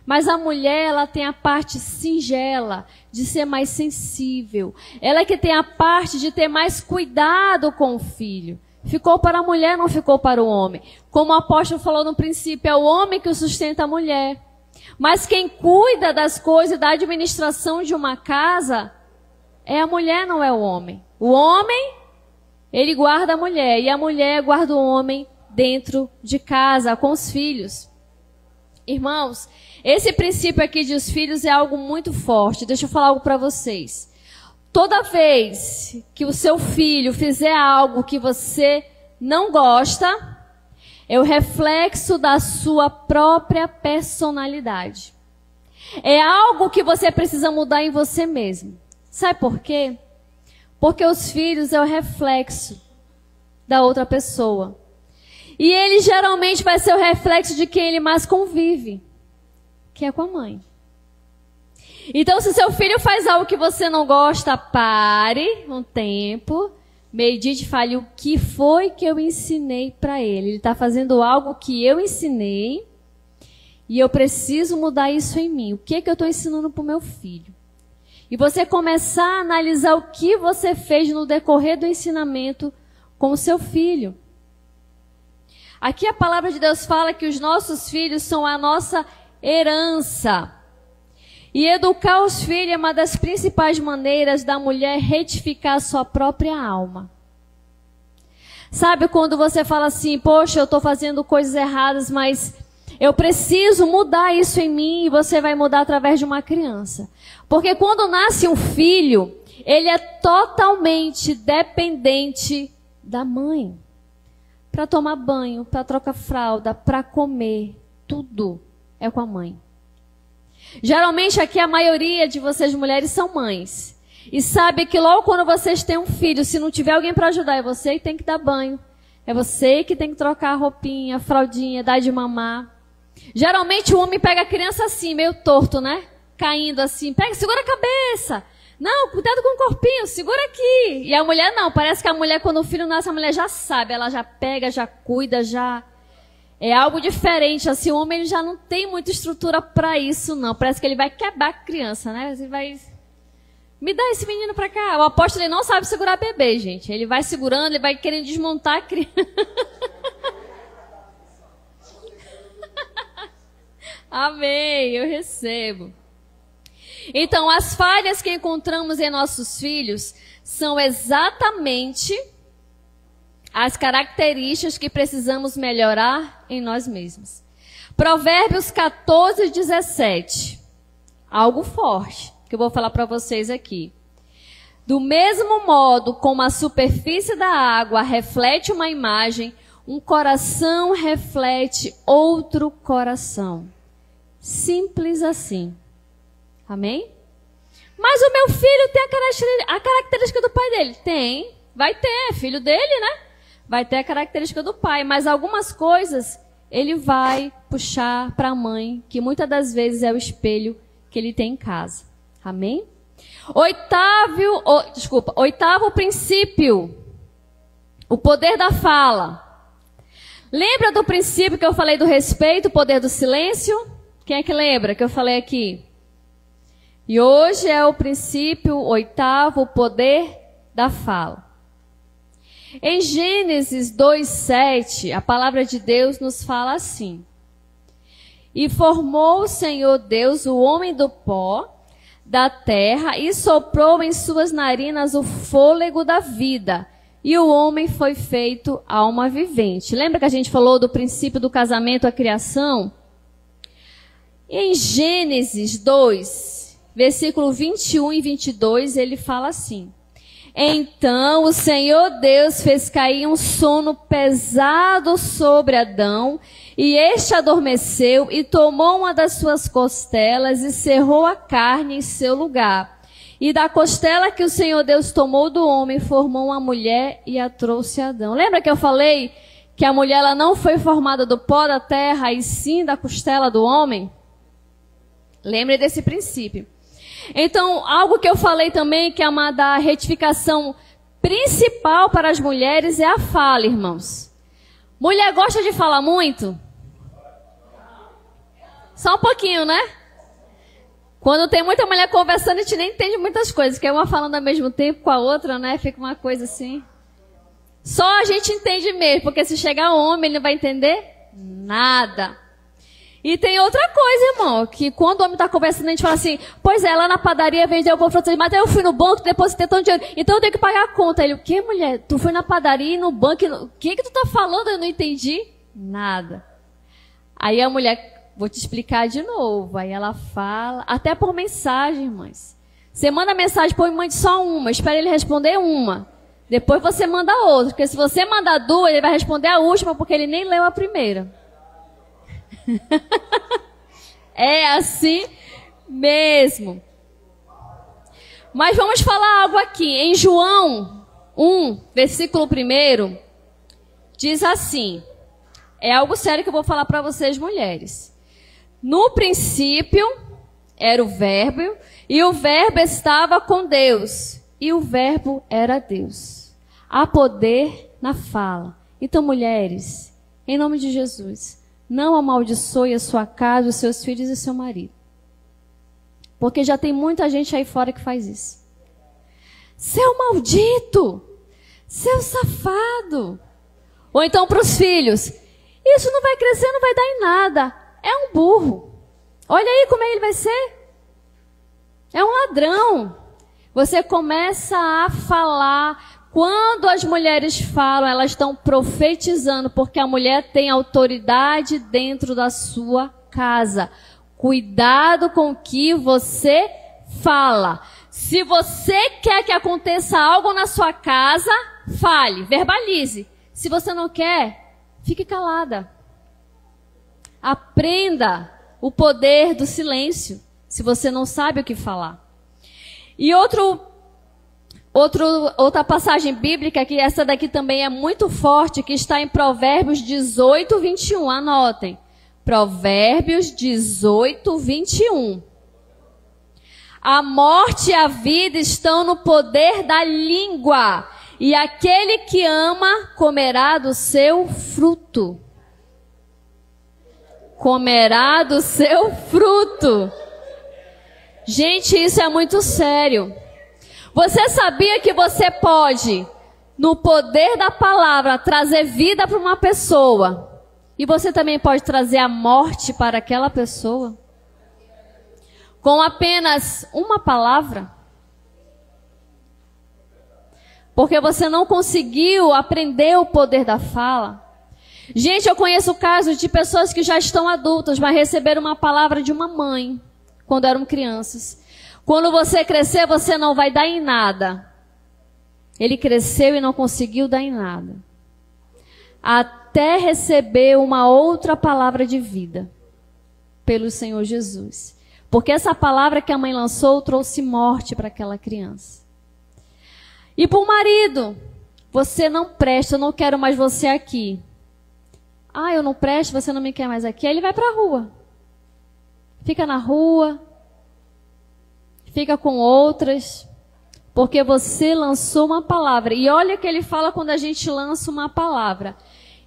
Mas a mulher, ela tem a parte singela de ser mais sensível. Ela que tem a parte de ter mais cuidado com o filho. Ficou para a mulher, não ficou para o homem. Como o apóstolo falou no princípio, é o homem que sustenta a mulher. Mas quem cuida das coisas da administração de uma casa é a mulher, não é o homem. O homem, ele guarda a mulher. E a mulher guarda o homem dentro de casa, com os filhos. Irmãos, esse princípio aqui de os filhos é algo muito forte. Deixa eu falar algo para vocês. Toda vez que o seu filho fizer algo que você não gosta, é o reflexo da sua própria personalidade. É algo que você precisa mudar em você mesmo. Sabe por quê? Porque os filhos é o reflexo da outra pessoa. E ele geralmente vai ser o reflexo de quem ele mais convive, que é com a mãe. Então, se seu filho faz algo que você não gosta, pare um tempo, medite e fale o que foi que eu ensinei para ele. Ele está fazendo algo que eu ensinei e eu preciso mudar isso em mim. O que é que eu estou ensinando para o meu filho? E você começar a analisar o que você fez no decorrer do ensinamento com o seu filho. Aqui a palavra de Deus fala que os nossos filhos são a nossa herança. E educar os filhos é uma das principais maneiras da mulher retificar a sua própria alma. Sabe quando você fala assim, poxa, eu estou fazendo coisas erradas, mas eu preciso mudar isso em mim, e você vai mudar através de uma criança. Porque quando nasce um filho, ele é totalmente dependente da mãe. Para tomar banho, para trocar fralda, para comer, tudo é com a mãe. Geralmente aqui a maioria de vocês mulheres são mães. E sabe que logo quando vocês têm um filho, se não tiver alguém para ajudar, é você que tem que dar banho. É você que tem que trocar a roupinha, a fraldinha, dar de mamar. Geralmente o homem pega a criança assim, meio torto, né? Caindo assim, pega, segura a cabeça. Não, cuidado com o corpinho, segura aqui. E a mulher não, parece que a mulher quando o filho nasce, a mulher já sabe. Ela já pega, já cuida, já... É algo diferente, assim, o homem ele já não tem muita estrutura para isso, não. Parece que ele vai quebrar a criança, né? Ele vai... Me dá esse menino para cá. O apóstolo ele não sabe segurar bebê, gente. Ele vai segurando, ele vai querendo desmontar a criança. Amém, eu recebo. Então, as falhas que encontramos em nossos filhos são exatamente as características que precisamos melhorar em nós mesmos. Provérbios 14, 17. Algo forte que eu vou falar para vocês aqui. Do mesmo modo como a superfície da água reflete uma imagem, um coração reflete outro coração. Simples assim. Amém? Mas o meu filho tem a característica do pai dele. Tem. Vai ter, é filho dele, né? Vai ter a característica do pai. Mas algumas coisas ele vai puxar para a mãe, que muitas das vezes é o espelho que ele tem em casa. Amém? Oitavo princípio. O poder da fala. Lembra do princípio que eu falei do respeito, o poder do silêncio? Quem é que lembra que eu falei aqui? E hoje é o princípio oitavo, o poder da fala. Em Gênesis 2:7, a palavra de Deus nos fala assim: E formou o Senhor Deus o homem do pó da terra e soprou em suas narinas o fôlego da vida. E o homem foi feito alma vivente. Lembra que a gente falou do princípio do casamento, a criação? Em Gênesis 2, versículo 21 e 22, ele fala assim: Então o Senhor Deus fez cair um sono pesado sobre Adão, e este adormeceu e tomou uma das suas costelas e cerrou a carne em seu lugar. E da costela que o Senhor Deus tomou do homem, formou uma mulher e a trouxe a Adão. Lembra que eu falei que a mulher ela não foi formada do pó da terra, e sim da costela do homem? Lembre desse princípio. Então, algo que eu falei também, que é uma da retificação principal para as mulheres, é a fala, irmãos. Mulher gosta de falar muito? Só um pouquinho, né? Quando tem muita mulher conversando, a gente nem entende muitas coisas, que é uma falando ao mesmo tempo com a outra, né? Fica uma coisa assim. Só a gente entende mesmo, porque se chegar um homem, ele não vai entender nada. E tem outra coisa, irmão, que quando o homem está conversando, a gente fala assim: pois é, lá na padaria vendeu o fruto, mas eu fui no banco, depositei tanto dinheiro, então eu tenho que pagar a conta. Ele: o que, mulher? Tu foi na padaria e no banco, o que tu tá falando? Eu não entendi nada. Aí a mulher: vou te explicar de novo. Aí ela fala, até por mensagem, irmãs. Você manda mensagem, pô, mande só uma, espera ele responder uma. Depois você manda outra, porque se você mandar duas, ele vai responder a última, porque ele nem leu a primeira. É assim mesmo. Mas vamos falar algo aqui. Em João 1, versículo 1, diz assim. É algo sério que eu vou falar para vocês, mulheres. No princípio era o Verbo, e o Verbo estava com Deus, e o Verbo era Deus. Há poder na fala. Então, mulheres, em nome de Jesus, não amaldiçoe a sua casa, os seus filhos e seu marido. Porque já tem muita gente aí fora que faz isso. Seu maldito! Seu safado! Ou então para os filhos: isso não vai crescer, não vai dar em nada. É um burro. Olha aí como é que ele vai ser. É um ladrão. Você começa a falar. Quando as mulheres falam, elas estão profetizando, porque a mulher tem autoridade dentro da sua casa. Cuidado com o que você fala. Se você quer que aconteça algo na sua casa, fale, verbalize. Se você não quer, fique calada. Aprenda o poder do silêncio, se você não sabe o que falar. E outra passagem bíblica, que essa daqui também é muito forte, que está em Provérbios 18, 21. Anotem. Provérbios 18, 21. A morte e a vida estão no poder da língua, e aquele que ama comerá do seu fruto. Comerá do seu fruto. Gente, isso é muito sério. Você sabia que você pode, no poder da palavra, trazer vida para uma pessoa? E você também pode trazer a morte para aquela pessoa? Com apenas uma palavra? Porque você não conseguiu aprender o poder da fala. Gente, eu conheço casos de pessoas que já estão adultas, mas receberam uma palavra de uma mãe, quando eram crianças. Quando você crescer, você não vai dar em nada. Ele cresceu e não conseguiu dar em nada, até receber uma outra palavra de vida pelo Senhor Jesus. Porque essa palavra que a mãe lançou trouxe morte para aquela criança. E para o marido, você não presta, eu não quero mais você aqui. Ah, eu não presto, você não me quer mais aqui. Aí ele vai para a rua. Fica na rua, fica com outras, porque você lançou uma palavra. E olha o que ele fala quando a gente lança uma palavra.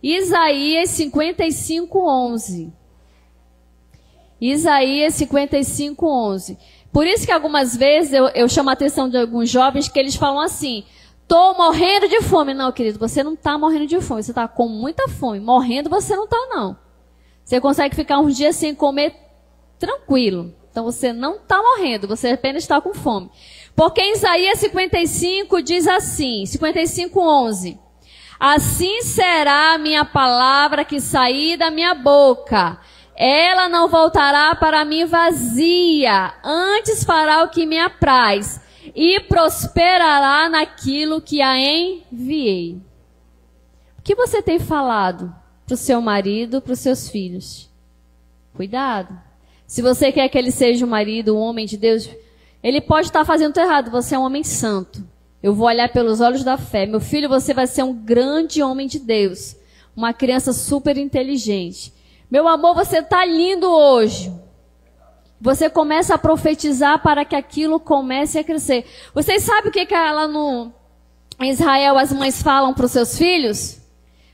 Isaías 55:11. Isaías 55:11. Por isso que algumas vezes eu chamo a atenção de alguns jovens que eles falam assim: tô morrendo de fome. Não, querido, você não está morrendo de fome, você está com muita fome. Morrendo você não está, não. Você consegue ficar uns dias sem comer tranquilo. Então você não está morrendo, você apenas está com fome. Porque em Isaías 55 diz assim, 55:11. Assim será a minha palavra que sair da minha boca. Ela não voltará para mim vazia, antes fará o que me apraz e prosperará naquilo que a enviei. O que você tem falado para o seu marido, para os seus filhos? Cuidado. Se você quer que ele seja um marido, um homem de Deus, ele pode estar fazendo tudo errado. Você é um homem santo. Eu vou olhar pelos olhos da fé. Meu filho, você vai ser um grande homem de Deus. Uma criança super inteligente. Meu amor, você está lindo hoje. Você começa a profetizar para que aquilo comece a crescer. Vocês sabem o que lá em Israel as mães falam para os seus filhos?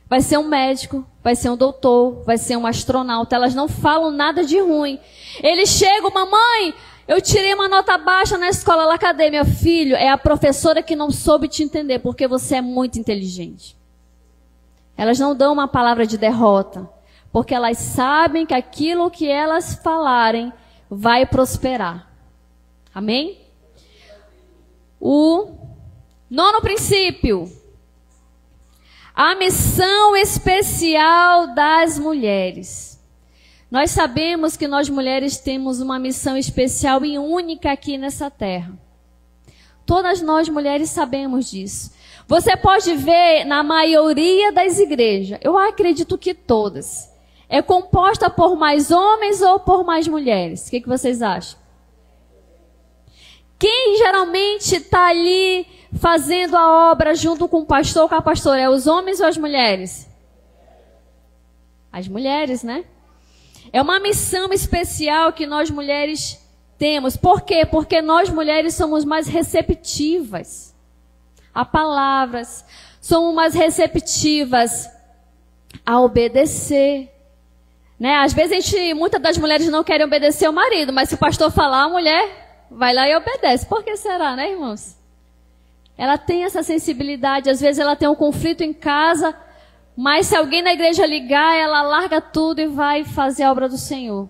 Vai ser um médico, vai ser um doutor, vai ser um astronauta. Elas não falam nada de ruim. Eles chegam, mamãe, eu tirei uma nota baixa na escola lá, cadê meu filho? É a professora que não soube te entender, porque você é muito inteligente. Elas não dão uma palavra de derrota, porque elas sabem que aquilo que elas falarem vai prosperar. Amém? O 9º princípio. A missão especial das mulheres. Nós sabemos que nós mulheres temos uma missão especial e única aqui nessa terra. Todas nós mulheres sabemos disso. Você pode ver na maioria das igrejas, eu acredito que todas, é composta por mais homens ou por mais mulheres? O que vocês acham? Quem geralmente está ali fazendo a obra junto com o pastor ou com a pastora? É os homens ou as mulheres? As mulheres, né? É uma missão especial que nós mulheres temos. Por quê? Porque nós mulheres somos mais receptivas a palavras, somos mais receptivas a obedecer. Né? Às vezes muitas das mulheres não querem obedecer ao marido, mas se o pastor falar, a mulher vai lá e obedece. Por que será, né, irmãos? Ela tem essa sensibilidade, às vezes ela tem um conflito em casa, mas se alguém na igreja ligar, ela larga tudo e vai fazer a obra do Senhor.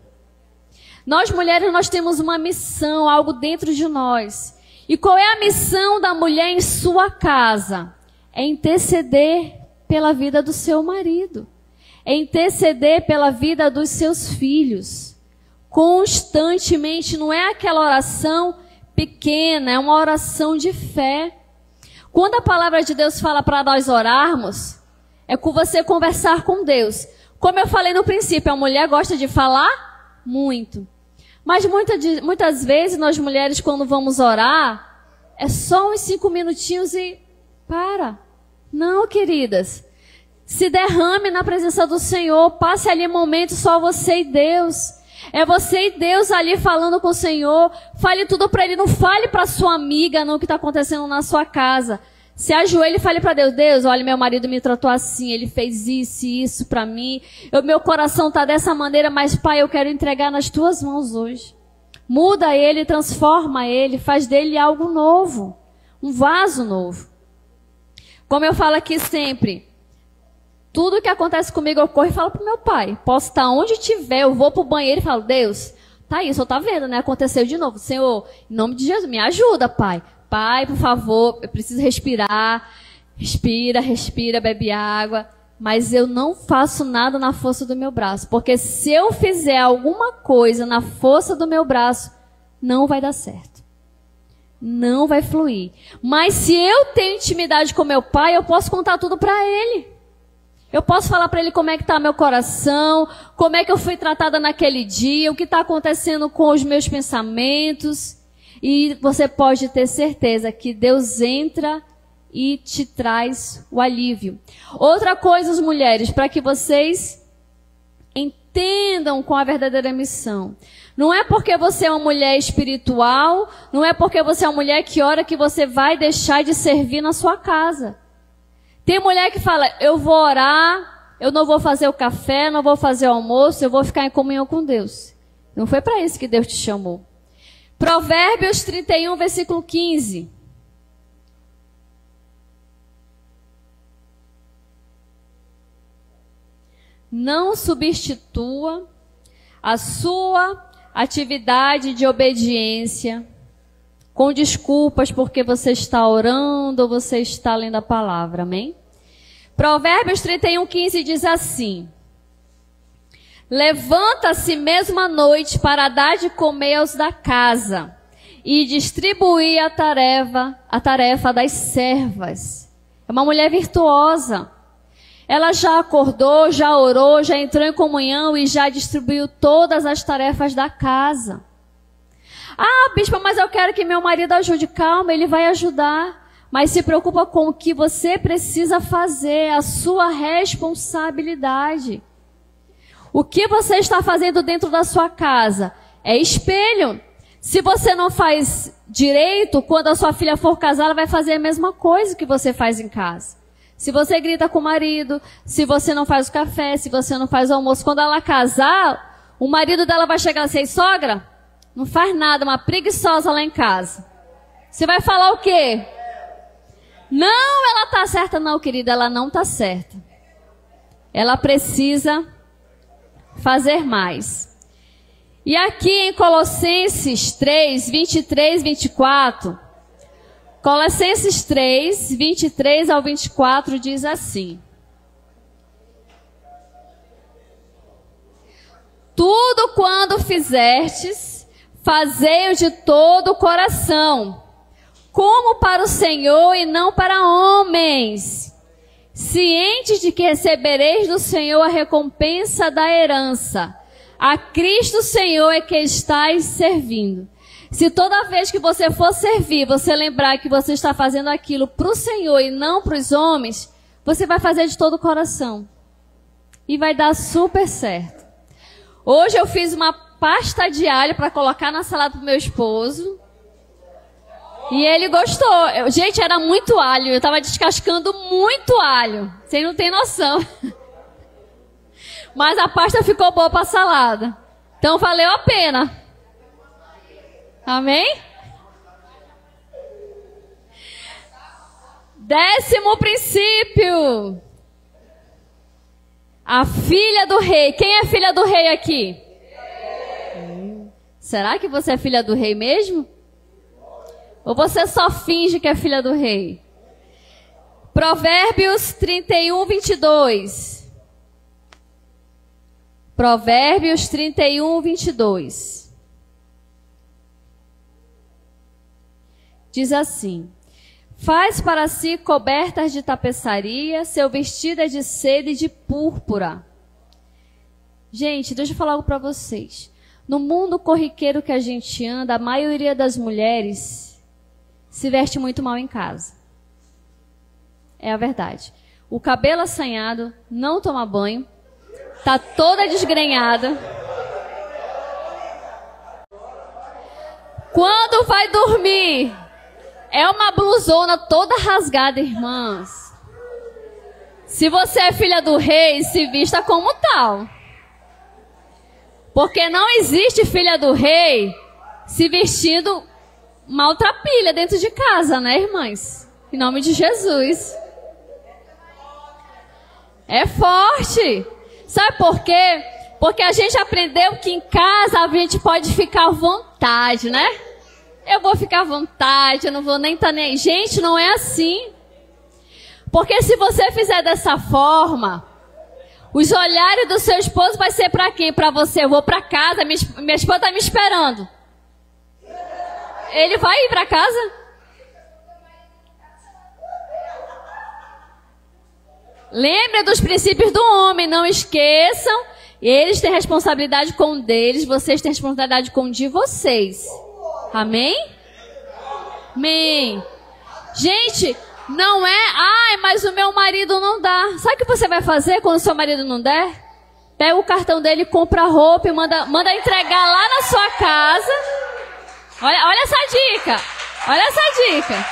Nós mulheres, nós temos uma missão, algo dentro de nós. E qual é a missão da mulher em sua casa? É interceder pela vida do seu marido. É interceder pela vida dos seus filhos. Constantemente, não é aquela oração pequena, é uma oração de fé. Quando a palavra de Deus fala para nós orarmos, é com você conversar com Deus. Como eu falei no princípio, a mulher gosta de falar muito. Mas muitas vezes nós mulheres, quando vamos orar, é só uns 5 minutinhos e para. Não, queridas. Se derrame na presença do Senhor, passe ali um momento só você e Deus. É você e Deus ali falando com o Senhor. Fale tudo para Ele, não fale para sua amiga não o que está acontecendo na sua casa. Se ajoelhe e fale para Deus, Deus, olha, meu marido me tratou assim, ele fez isso e isso para mim. Meu coração está dessa maneira, mas Pai, eu quero entregar nas Tuas mãos hoje. Muda ele, transforma ele, faz dele algo novo, um vaso novo. Como eu falo aqui sempre, tudo que acontece comigo eu corro e falo pro meu pai. Posso estar onde estiver, eu vou pro banheiro e falo, Deus, tá aí, o senhor tá vendo, né? Aconteceu de novo. Senhor, em nome de Jesus, me ajuda, Pai. Pai, por favor, eu preciso respirar. Respira, respira, bebe água. Mas eu não faço nada na força do meu braço. Porque se eu fizer alguma coisa na força do meu braço, não vai dar certo. Não vai fluir. Mas se eu tenho intimidade com meu pai, eu posso contar tudo para ele. Eu posso falar para ele como é que está meu coração, como é que eu fui tratada naquele dia, o que está acontecendo com os meus pensamentos. E você pode ter certeza que Deus entra e te traz o alívio. Outra coisa, as mulheres, para que vocês entendam com a verdadeira missão. Não é porque você é uma mulher espiritual, não é porque você é uma mulher que ora que você vai deixar de servir na sua casa. Tem mulher que fala, eu vou orar, eu não vou fazer o café, não vou fazer o almoço, eu vou ficar em comunhão com Deus. Não foi para isso que Deus te chamou. Provérbios 31, versículo 15. Não substitua a sua atividade de obediência com desculpas porque você está orando ou você está lendo a palavra, amém? Provérbios 31, 15 diz assim: levanta-se mesmo à noite para dar de comer aos da casa e distribuir a tarefa das servas. É uma mulher virtuosa. Ela já acordou, já orou, já entrou em comunhão e já distribuiu todas as tarefas da casa. Ah, bispa, mas eu quero que meu marido ajude. Calma, ele vai ajudar. Mas se preocupa com o que você precisa fazer, a sua responsabilidade. O que você está fazendo dentro da sua casa é espelho. Se você não faz direito, quando a sua filha for casar, ela vai fazer a mesma coisa que você faz em casa. Se você grita com o marido, se você não faz o café, se você não faz o almoço, quando ela casar, o marido dela vai chegar assim, sogra, não faz nada, uma preguiçosa lá em casa. Você vai falar o quê? Não, ela tá certa. Não, querida, ela não tá certa. Ela precisa fazer mais. E aqui em Colossenses 3, 23, 24... Colossenses 3, 23 ao 24 diz assim: tudo quando fizertes, fazei-o de todo o coração, como para o Senhor e não para homens, cientes de que recebereis do Senhor a recompensa da herança. A Cristo Senhor é que estáis servindo. Se toda vez que você for servir, você lembrar que você está fazendo aquilo para o Senhor e não para os homens, você vai fazer de todo o coração. E vai dar super certo. Hoje eu fiz uma pasta de alho para colocar na salada para o meu esposo. E ele gostou. Gente, era muito alho. Eu estava descascando muito alho. Vocês não têm noção. Mas a pasta ficou boa para a salada. Então valeu a pena. Amém? 10º princípio. A filha do rei. Quem é filha do rei aqui? Será que você é filha do rei mesmo? Ou você só finge que é filha do rei? Provérbios 31, 22. Provérbios 31, 22. Diz assim: faz para si cobertas de tapeçaria, seu vestido é de seda e de púrpura. Gente, deixa eu falar algo para vocês. No mundo corriqueiro que a gente anda, a maioria das mulheres se veste muito mal em casa. É a verdade. O cabelo assanhado, não toma banho, tá toda desgrenhada. Quando vai dormir, é uma blusona toda rasgada, irmãs. Se você é filha do rei, se vista como tal. Porque não existe filha do rei se vestindo maltrapilha dentro de casa, né, irmãs? Em nome de Jesus. É forte. Sabe por quê? Porque a gente aprendeu que em casa a gente pode ficar à vontade, né? Eu vou ficar à vontade, eu não vou nem estar nem... Gente, não é assim. Porque se você fizer dessa forma, os olhares do seu esposo vai ser para quem? Para você. Eu vou para casa, minha esposa está me esperando. Ele vai ir para casa? Lembre dos princípios do homem, não esqueçam. Eles têm responsabilidade com o deles, vocês têm responsabilidade com o de vocês. Amém? Amém. Gente, não é, ai, mas o meu marido não dá. Sabe o que você vai fazer quando o seu marido não der? Pega o cartão dele, compra roupa e manda entregar lá na sua casa. Olha essa dica. Olha essa dica.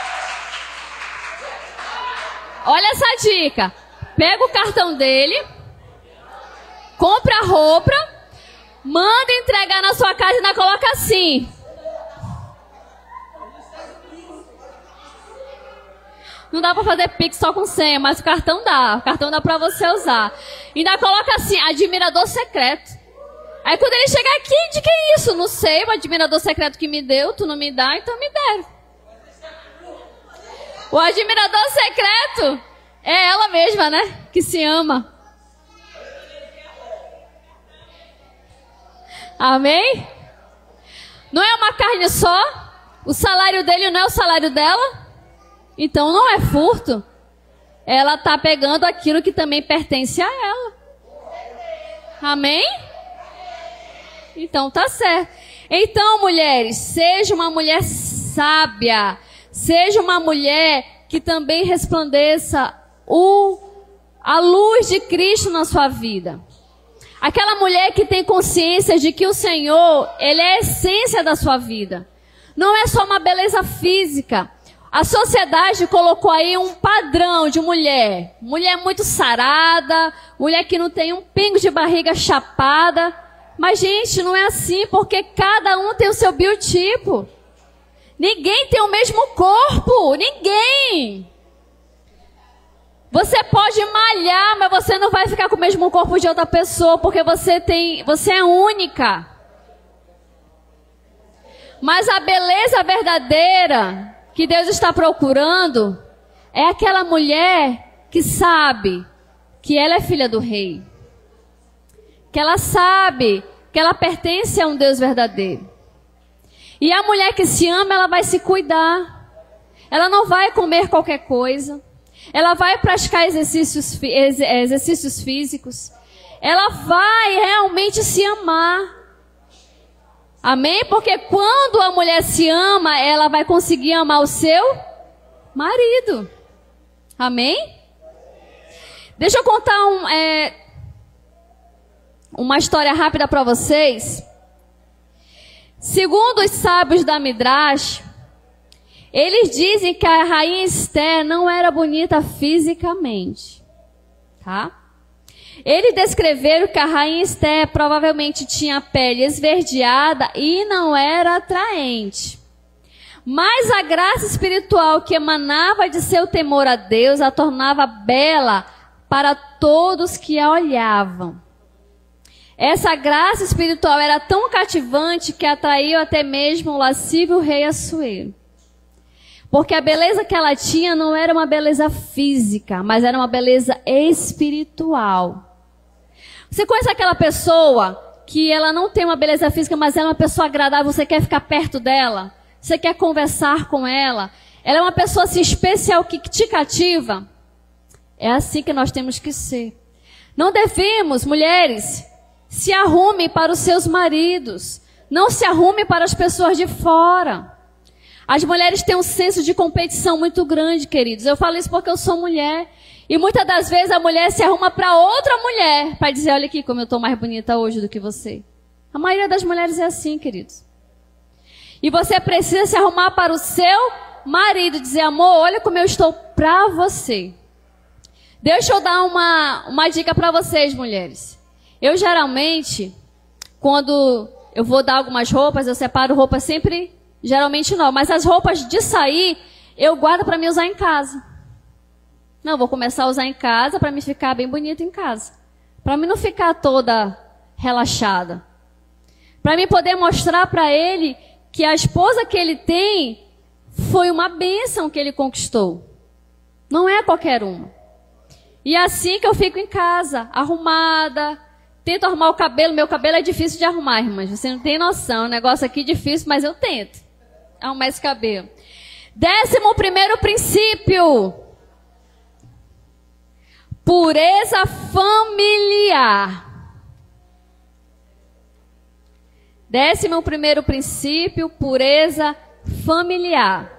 Olha essa dica. Pega o cartão dele, compra a roupa, manda entregar na sua casa e ainda coloca assim. Não dá pra fazer Pix só com senha, mas o cartão dá. O cartão dá pra você usar. Ainda coloca assim, admirador secreto. Aí quando ele chegar aqui, de que é isso? Não sei, o admirador secreto que me deu, tu não me dá, então me deram. O admirador secreto é ela mesma, né? Que se ama. Amém? Não é uma carne só? O salário dele não é o salário dela? Então não é furto. Ela está pegando aquilo que também pertence a ela. Amém? Então tá certo. Então, mulheres, seja uma mulher sábia. Seja uma mulher que também resplandeça a luz de Cristo na sua vida. Aquela mulher que tem consciência de que o Senhor, Ele é a essência da sua vida. Não é só uma beleza física. A sociedade colocou aí um padrão de mulher. Mulher muito sarada, mulher que não tem um pingo de barriga chapada. Mas, gente, não é assim, porque cada um tem o seu biotipo. Ninguém tem o mesmo corpo, ninguém. Você pode malhar, mas você não vai ficar com o mesmo corpo de outra pessoa, porque você é única. Mas a beleza verdadeira que Deus está procurando é aquela mulher que sabe que ela é filha do rei. Que ela sabe que ela pertence a um Deus verdadeiro. E a mulher que se ama, ela vai se cuidar. Ela não vai comer qualquer coisa. Ela vai praticar exercícios físicos. Ela vai realmente se amar. Amém? Porque quando a mulher se ama, ela vai conseguir amar o seu marido. Amém? Deixa eu contar uma história rápida para vocês. Segundo os sábios da Midrash, eles dizem que a rainha Esther não era bonita fisicamente, tá? Eles descreveram que a rainha Esther provavelmente tinha a pele esverdeada e não era atraente. Mas a graça espiritual que emanava de seu temor a Deus a tornava bela para todos que a olhavam. Essa graça espiritual era tão cativante que atraiu até mesmo o lascívio rei Assuero. Porque a beleza que ela tinha não era uma beleza física, mas era uma beleza espiritual. Você conhece aquela pessoa que ela não tem uma beleza física, mas ela é uma pessoa agradável, você quer ficar perto dela? Você quer conversar com ela? Ela é uma pessoa assim especial que te cativa? É assim que nós temos que ser. Não devemos, mulheres, se arrumem para os seus maridos. Não se arrumem para as pessoas de fora. As mulheres têm um senso de competição muito grande, queridos. Eu falo isso porque eu sou mulher. E muitas das vezes a mulher se arruma para outra mulher, para dizer, olha aqui como eu estou mais bonita hoje do que você. A maioria das mulheres é assim, queridos. E você precisa se arrumar para o seu marido, dizer, amor, olha como eu estou para você. Deixa eu dar uma dica para vocês, mulheres. Eu geralmente, quando eu vou dar algumas roupas, eu separo roupas sempre, geralmente não. Mas as roupas de sair, eu guardo para me usar em casa. Não, vou começar a usar em casa para me ficar bem bonita em casa. Para mim não ficar toda relaxada. Para mim poder mostrar para ele que a esposa que ele tem foi uma bênção que ele conquistou. Não é qualquer uma. E é assim que eu fico em casa, arrumada. Tento arrumar o cabelo. Meu cabelo é difícil de arrumar, irmãs. Você não tem noção. O negócio aqui é difícil, mas eu tento. arrumar esse cabelo. 11º princípio. Pureza familiar. 11º princípio, pureza familiar.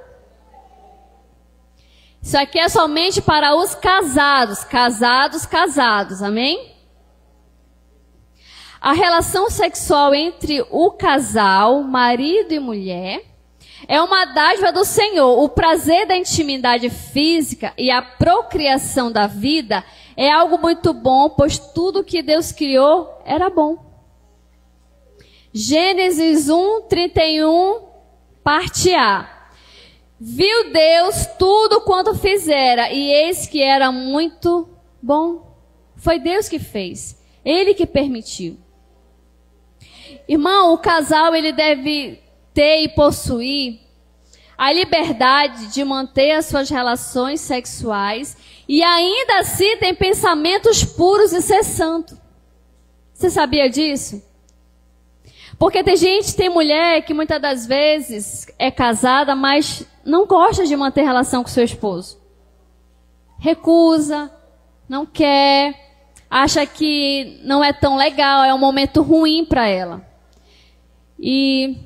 Isso aqui é somente para os casados, casados, amém? A relação sexual entre o casal, marido e mulher, é uma dádiva do Senhor. O prazer da intimidade física e a procriação da vida é algo muito bom, pois tudo que Deus criou era bom. Gênesis 1:31, parte A. Viu Deus tudo quanto fizera, e eis que era muito bom. Foi Deus que fez, Ele que permitiu. Irmão, o casal ele deve ter e possuir a liberdade de manter as suas relações sexuais e ainda assim tem pensamentos puros e ser santo. Você sabia disso? Porque tem mulher que muitas das vezes é casada, mas não gosta de manter relação com seu esposo. Recusa, não quer, acha que não é tão legal, é um momento ruim para ela. E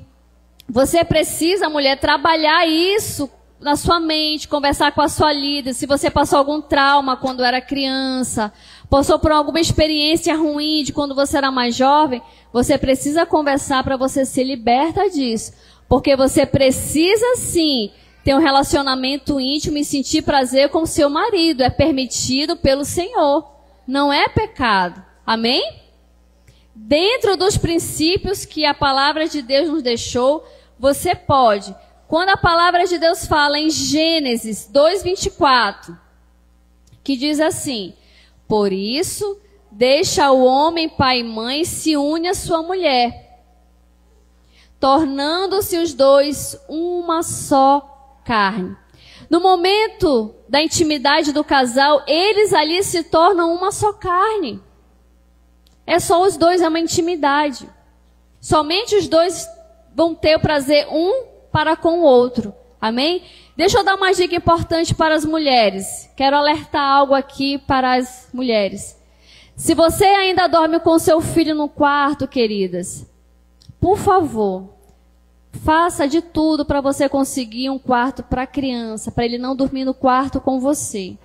você precisa, mulher, trabalhar isso na sua mente, conversar com a sua líder. Se você passou algum trauma quando era criança, passou por alguma experiência ruim de quando você era mais jovem, você precisa conversar para você ser liberta disso. Porque você precisa sim ter um relacionamento íntimo e sentir prazer com o seu marido. É permitido pelo Senhor. Não é pecado. Amém? Dentro dos princípios que a palavra de Deus nos deixou, você pode. Quando a palavra de Deus fala em Gênesis 2:24, que diz assim: por isso, deixa o homem pai e mãe e se une à sua mulher, tornando-se os dois uma só carne. No momento da intimidade do casal, eles ali se tornam uma só carne. É só os dois, é uma intimidade. Somente os dois vão ter o prazer um para com o outro. Amém? Deixa eu dar uma dica importante para as mulheres. Quero alertar algo aqui para as mulheres. Se você ainda dorme com seu filho no quarto, queridas, por favor, faça de tudo para você conseguir um quarto para a criança, para ele não dormir no quarto com você.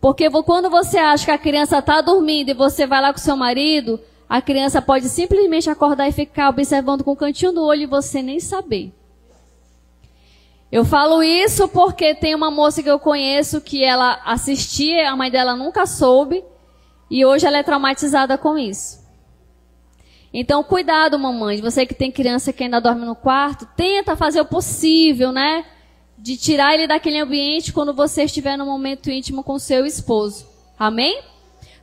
Porque quando você acha que a criança está dormindo e você vai lá com seu marido, a criança pode simplesmente acordar e ficar observando com o cantinho do olho e você nem saber. Eu falo isso porque tem uma moça que eu conheço que ela assistia, a mãe dela nunca soube, e hoje ela é traumatizada com isso. Então, cuidado, mamãe, você que tem criança que ainda dorme no quarto, tenta fazer o possível, né? De tirar ele daquele ambiente quando você estiver no momento íntimo com seu esposo. Amém?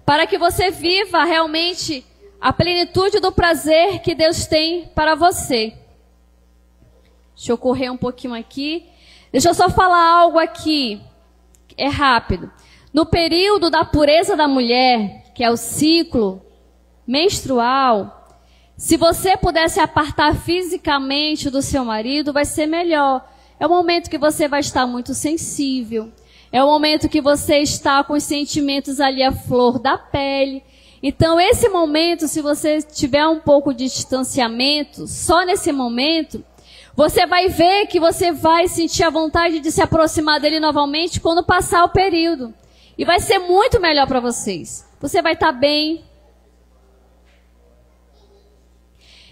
Para que você viva realmente a plenitude do prazer que Deus tem para você. Deixa eu correr um pouquinho aqui. Deixa eu só falar algo aqui. É rápido. No período da pureza da mulher, que é o ciclo menstrual, se você puder se apartar fisicamente do seu marido, vai ser melhor. É o momento que você vai estar muito sensível. É o momento que você está com os sentimentos ali à flor da pele. Então, esse momento, se você tiver um pouco de distanciamento, só nesse momento, você vai ver que você vai sentir a vontade de se aproximar dele novamente quando passar o período. E vai ser muito melhor para vocês. Você vai estar bem.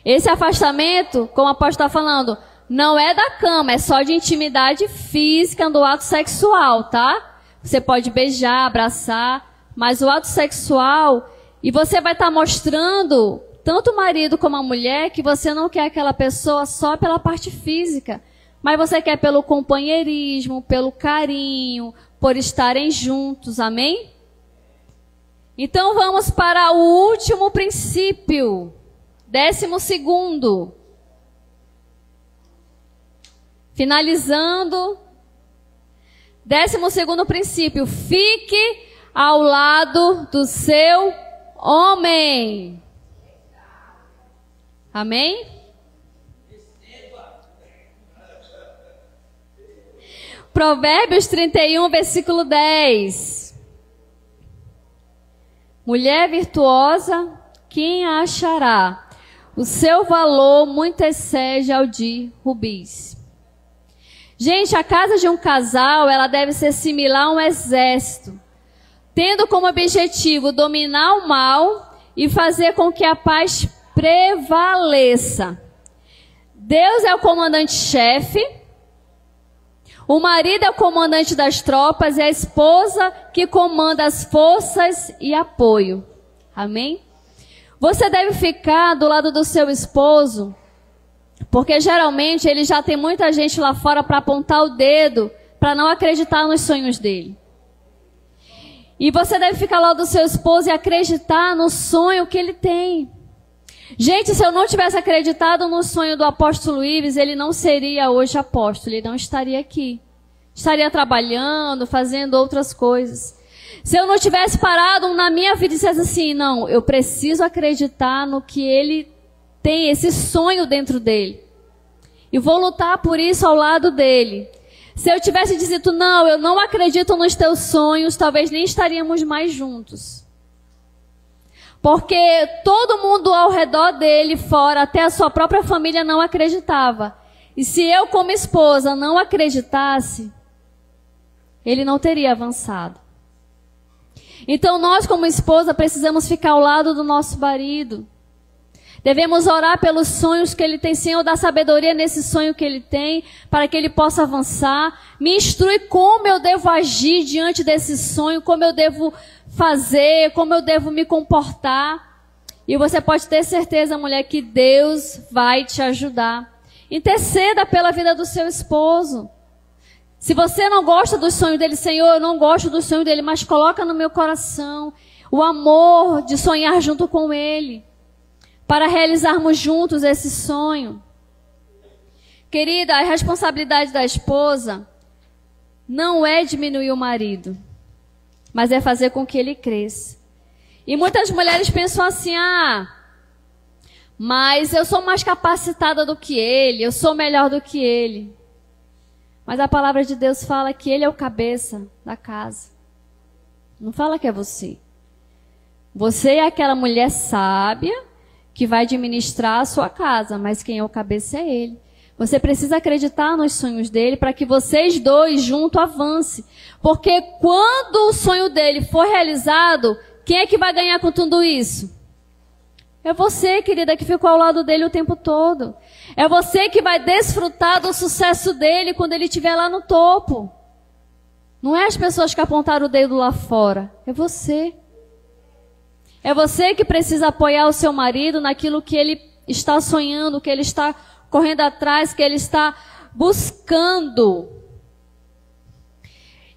Esse afastamento, como a apóstola está falando, não é da cama, é só de intimidade física do ato sexual, tá? Você pode beijar, abraçar, mas o ato sexual, e você vai estar mostrando, tanto o marido como a mulher, que você não quer aquela pessoa só pela parte física, mas você quer pelo companheirismo, pelo carinho, por estarem juntos, amém? Então vamos para o último princípio, 12º. Finalizando, 12º princípio, fique ao lado do seu homem. Amém? Provérbios 31, versículo 10. Mulher virtuosa, quem a achará? O seu valor muito excede ao de rubis. Gente, a casa de um casal, ela deve ser similar a um exército, tendo como objetivo dominar o mal e fazer com que a paz prevaleça. Deus é o comandante-chefe, o marido é o comandante das tropas e a esposa que comanda as forças e apoio. Amém? Você deve ficar do lado do seu esposo, porque geralmente ele já tem muita gente lá fora para apontar o dedo, para não acreditar nos sonhos dele. E você deve ficar lá do seu esposo e acreditar no sonho que ele tem. Gente, se eu não tivesse acreditado no sonho do apóstolo Ives, ele não seria hoje apóstolo, ele não estaria aqui. Estaria trabalhando, fazendo outras coisas. Se eu não tivesse parado na minha vida e dissesse assim, não, eu preciso acreditar no que ele tem, esse sonho dentro dele. E vou lutar por isso ao lado dele. Se eu tivesse dito, não, eu não acredito nos teus sonhos, talvez nem estaríamos mais juntos. Porque todo mundo ao redor dele, fora, até a sua própria família, não acreditava. E se eu, como esposa, não acreditasse, ele não teria avançado. Então nós, como esposa, precisamos ficar ao lado do nosso marido. Devemos orar pelos sonhos que ele tem. Senhor, dá sabedoria nesse sonho que ele tem, para que ele possa avançar. Me instrui como eu devo agir diante desse sonho, como eu devo fazer, como eu devo me comportar. E você pode ter certeza, mulher, que Deus vai te ajudar. Interceda pela vida do seu esposo. Se você não gosta do sonho dele, Senhor, eu não gosto do sonho dele, mas coloca no meu coração o amor de sonhar junto com ele, para realizarmos juntos esse sonho. Querida, a responsabilidade da esposa não é diminuir o marido, mas é fazer com que ele cresça. E muitas mulheres pensam assim, mas eu sou mais capacitada do que ele, eu sou melhor do que ele. Mas a palavra de Deus fala que ele é o cabeça da casa. Não fala que é você. Você é aquela mulher sábia que vai administrar a sua casa, mas quem é o cabeça é ele. Você precisa acreditar nos sonhos dele para que vocês dois juntos avancem. Porque quando o sonho dele for realizado, quem é que vai ganhar com tudo isso? É você, querida, que ficou ao lado dele o tempo todo. É você que vai desfrutar do sucesso dele quando ele estiver lá no topo. Não é as pessoas que apontaram o dedo lá fora. É você. É você que precisa apoiar o seu marido naquilo que ele está sonhando, que ele está correndo atrás, que ele está buscando.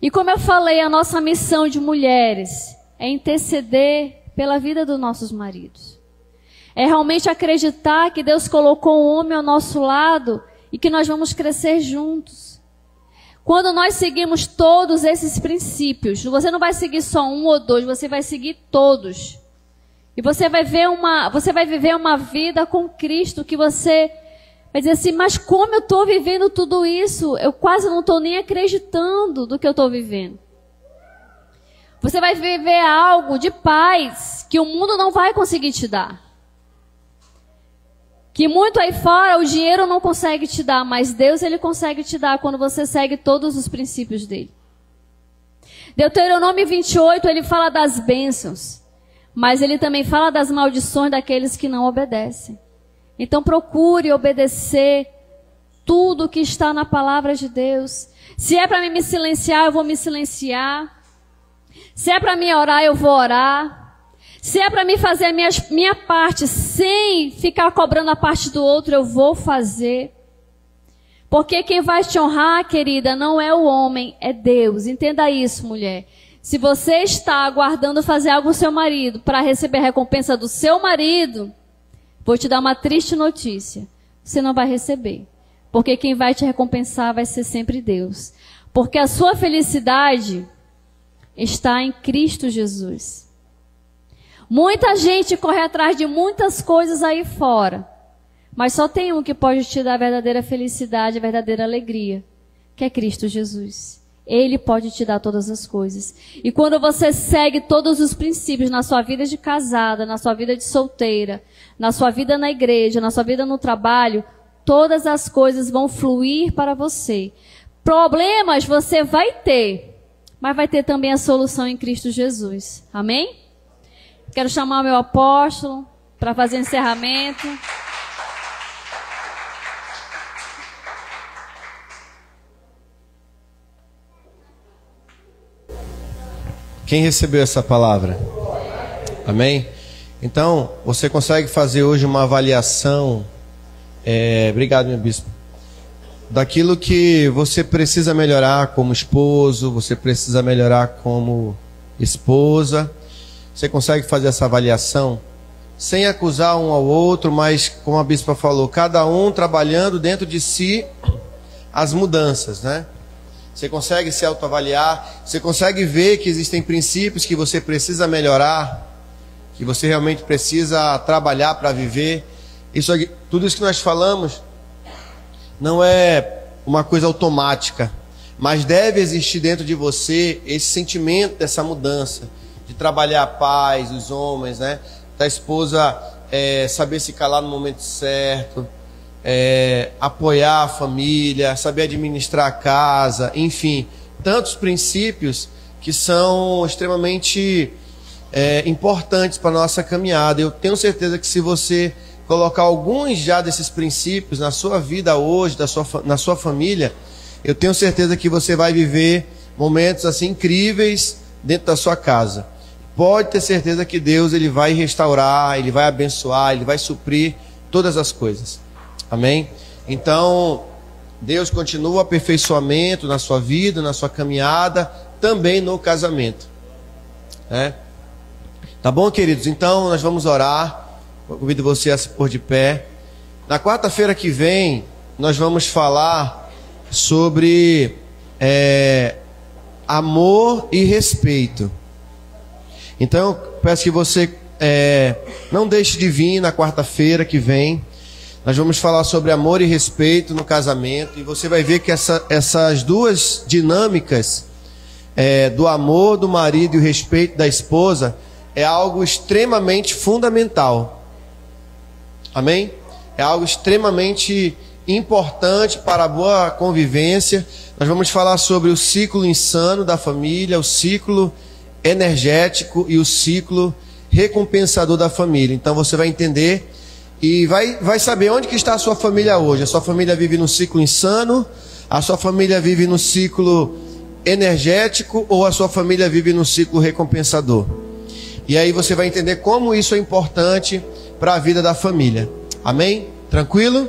E como eu falei, a nossa missão de mulheres é interceder pela vida dos nossos maridos. É realmente acreditar que Deus colocou um homem ao nosso lado e que nós vamos crescer juntos. Quando nós seguimos todos esses princípios, você não vai seguir só um ou dois, você vai seguir todos. E você vai viver uma vida com Cristo que você vai dizer assim, mas como eu estou vivendo tudo isso? Eu quase não estou nem acreditando do que eu estou vivendo. Você vai viver algo de paz que o mundo não vai conseguir te dar. Que muito aí fora o dinheiro não consegue te dar, mas Deus ele consegue te dar quando você segue todos os princípios dele. Deuteronômio 28, ele fala das bênçãos, mas ele também fala das maldições daqueles que não obedecem. Então procure obedecer tudo que está na palavra de Deus. Se é para me silenciar, eu vou me silenciar. Se é para mim orar, eu vou orar. Se é para mim fazer a minha parte sem ficar cobrando a parte do outro, eu vou fazer. Porque quem vai te honrar, querida, não é o homem, é Deus. Entenda isso, mulher. Se você está aguardando fazer algo com seu marido para receber a recompensa do seu marido, vou te dar uma triste notícia. Você não vai receber. Porque quem vai te recompensar vai ser sempre Deus. Porque a sua felicidade está em Cristo Jesus. Muita gente corre atrás de muitas coisas aí fora. Mas só tem um que pode te dar a verdadeira felicidade, a verdadeira alegria. que é Cristo Jesus. Ele pode te dar todas as coisas. E quando você segue todos os princípios na sua vida de casada, na sua vida de solteira, na sua vida na igreja, na sua vida no trabalho, todas as coisas vão fluir para você. Problemas você vai ter, mas vai ter também a solução em Cristo Jesus. Amém? Quero chamar o meu apóstolo para fazer o encerramento. Quem recebeu essa palavra? Amém? Então, você consegue fazer hoje uma avaliação, obrigado, meu bispo, daquilo que você precisa melhorar como esposo, você precisa melhorar como esposa. Você consegue fazer essa avaliação sem acusar um ao outro, mas, como a bispa falou, cada um trabalhando dentro de si as mudanças, né? Você consegue se autoavaliar, você consegue ver que existem princípios que você precisa melhorar, que você realmente precisa trabalhar para viver. Isso aqui, tudo isso que nós falamos não é uma coisa automática, mas deve existir dentro de você esse sentimento dessa mudança, de trabalhar a paz, os homens, né? Da esposa saber se calar no momento certo, apoiar a família, saber administrar a casa, enfim, tantos princípios que são extremamente importantes para a nossa caminhada. Eu tenho certeza que se você colocar alguns já desses princípios na sua vida hoje, na sua família, eu tenho certeza que você vai viver momentos assim incríveis dentro da sua casa. Pode ter certeza que Deus ele vai restaurar, Ele vai abençoar, Ele vai suprir todas as coisas. Amém? Então, Deus continua o aperfeiçoamento na sua vida, na sua caminhada, também no casamento. Tá bom, queridos? Então, nós vamos orar. Eu convido você a se pôr de pé. Na quarta-feira que vem, nós vamos falar sobre amor e respeito. Então, eu peço que você não deixe de vir na quarta-feira que vem. Nós vamos falar sobre amor e respeito no casamento. E você vai ver que essas duas dinâmicas, do amor do marido e o respeito da esposa, é algo extremamente fundamental. Amém? É algo extremamente importante para a boa convivência. Nós vamos falar sobre o ciclo insano da família, o ciclo energético e o ciclo recompensador da família. Então você vai entender e vai saber onde que está a sua família hoje. A sua família vive no ciclo insano, a sua família vive no ciclo energético ou a sua família vive no ciclo recompensador. E aí você vai entender como isso é importante para a vida da família. Amém? Tranquilo?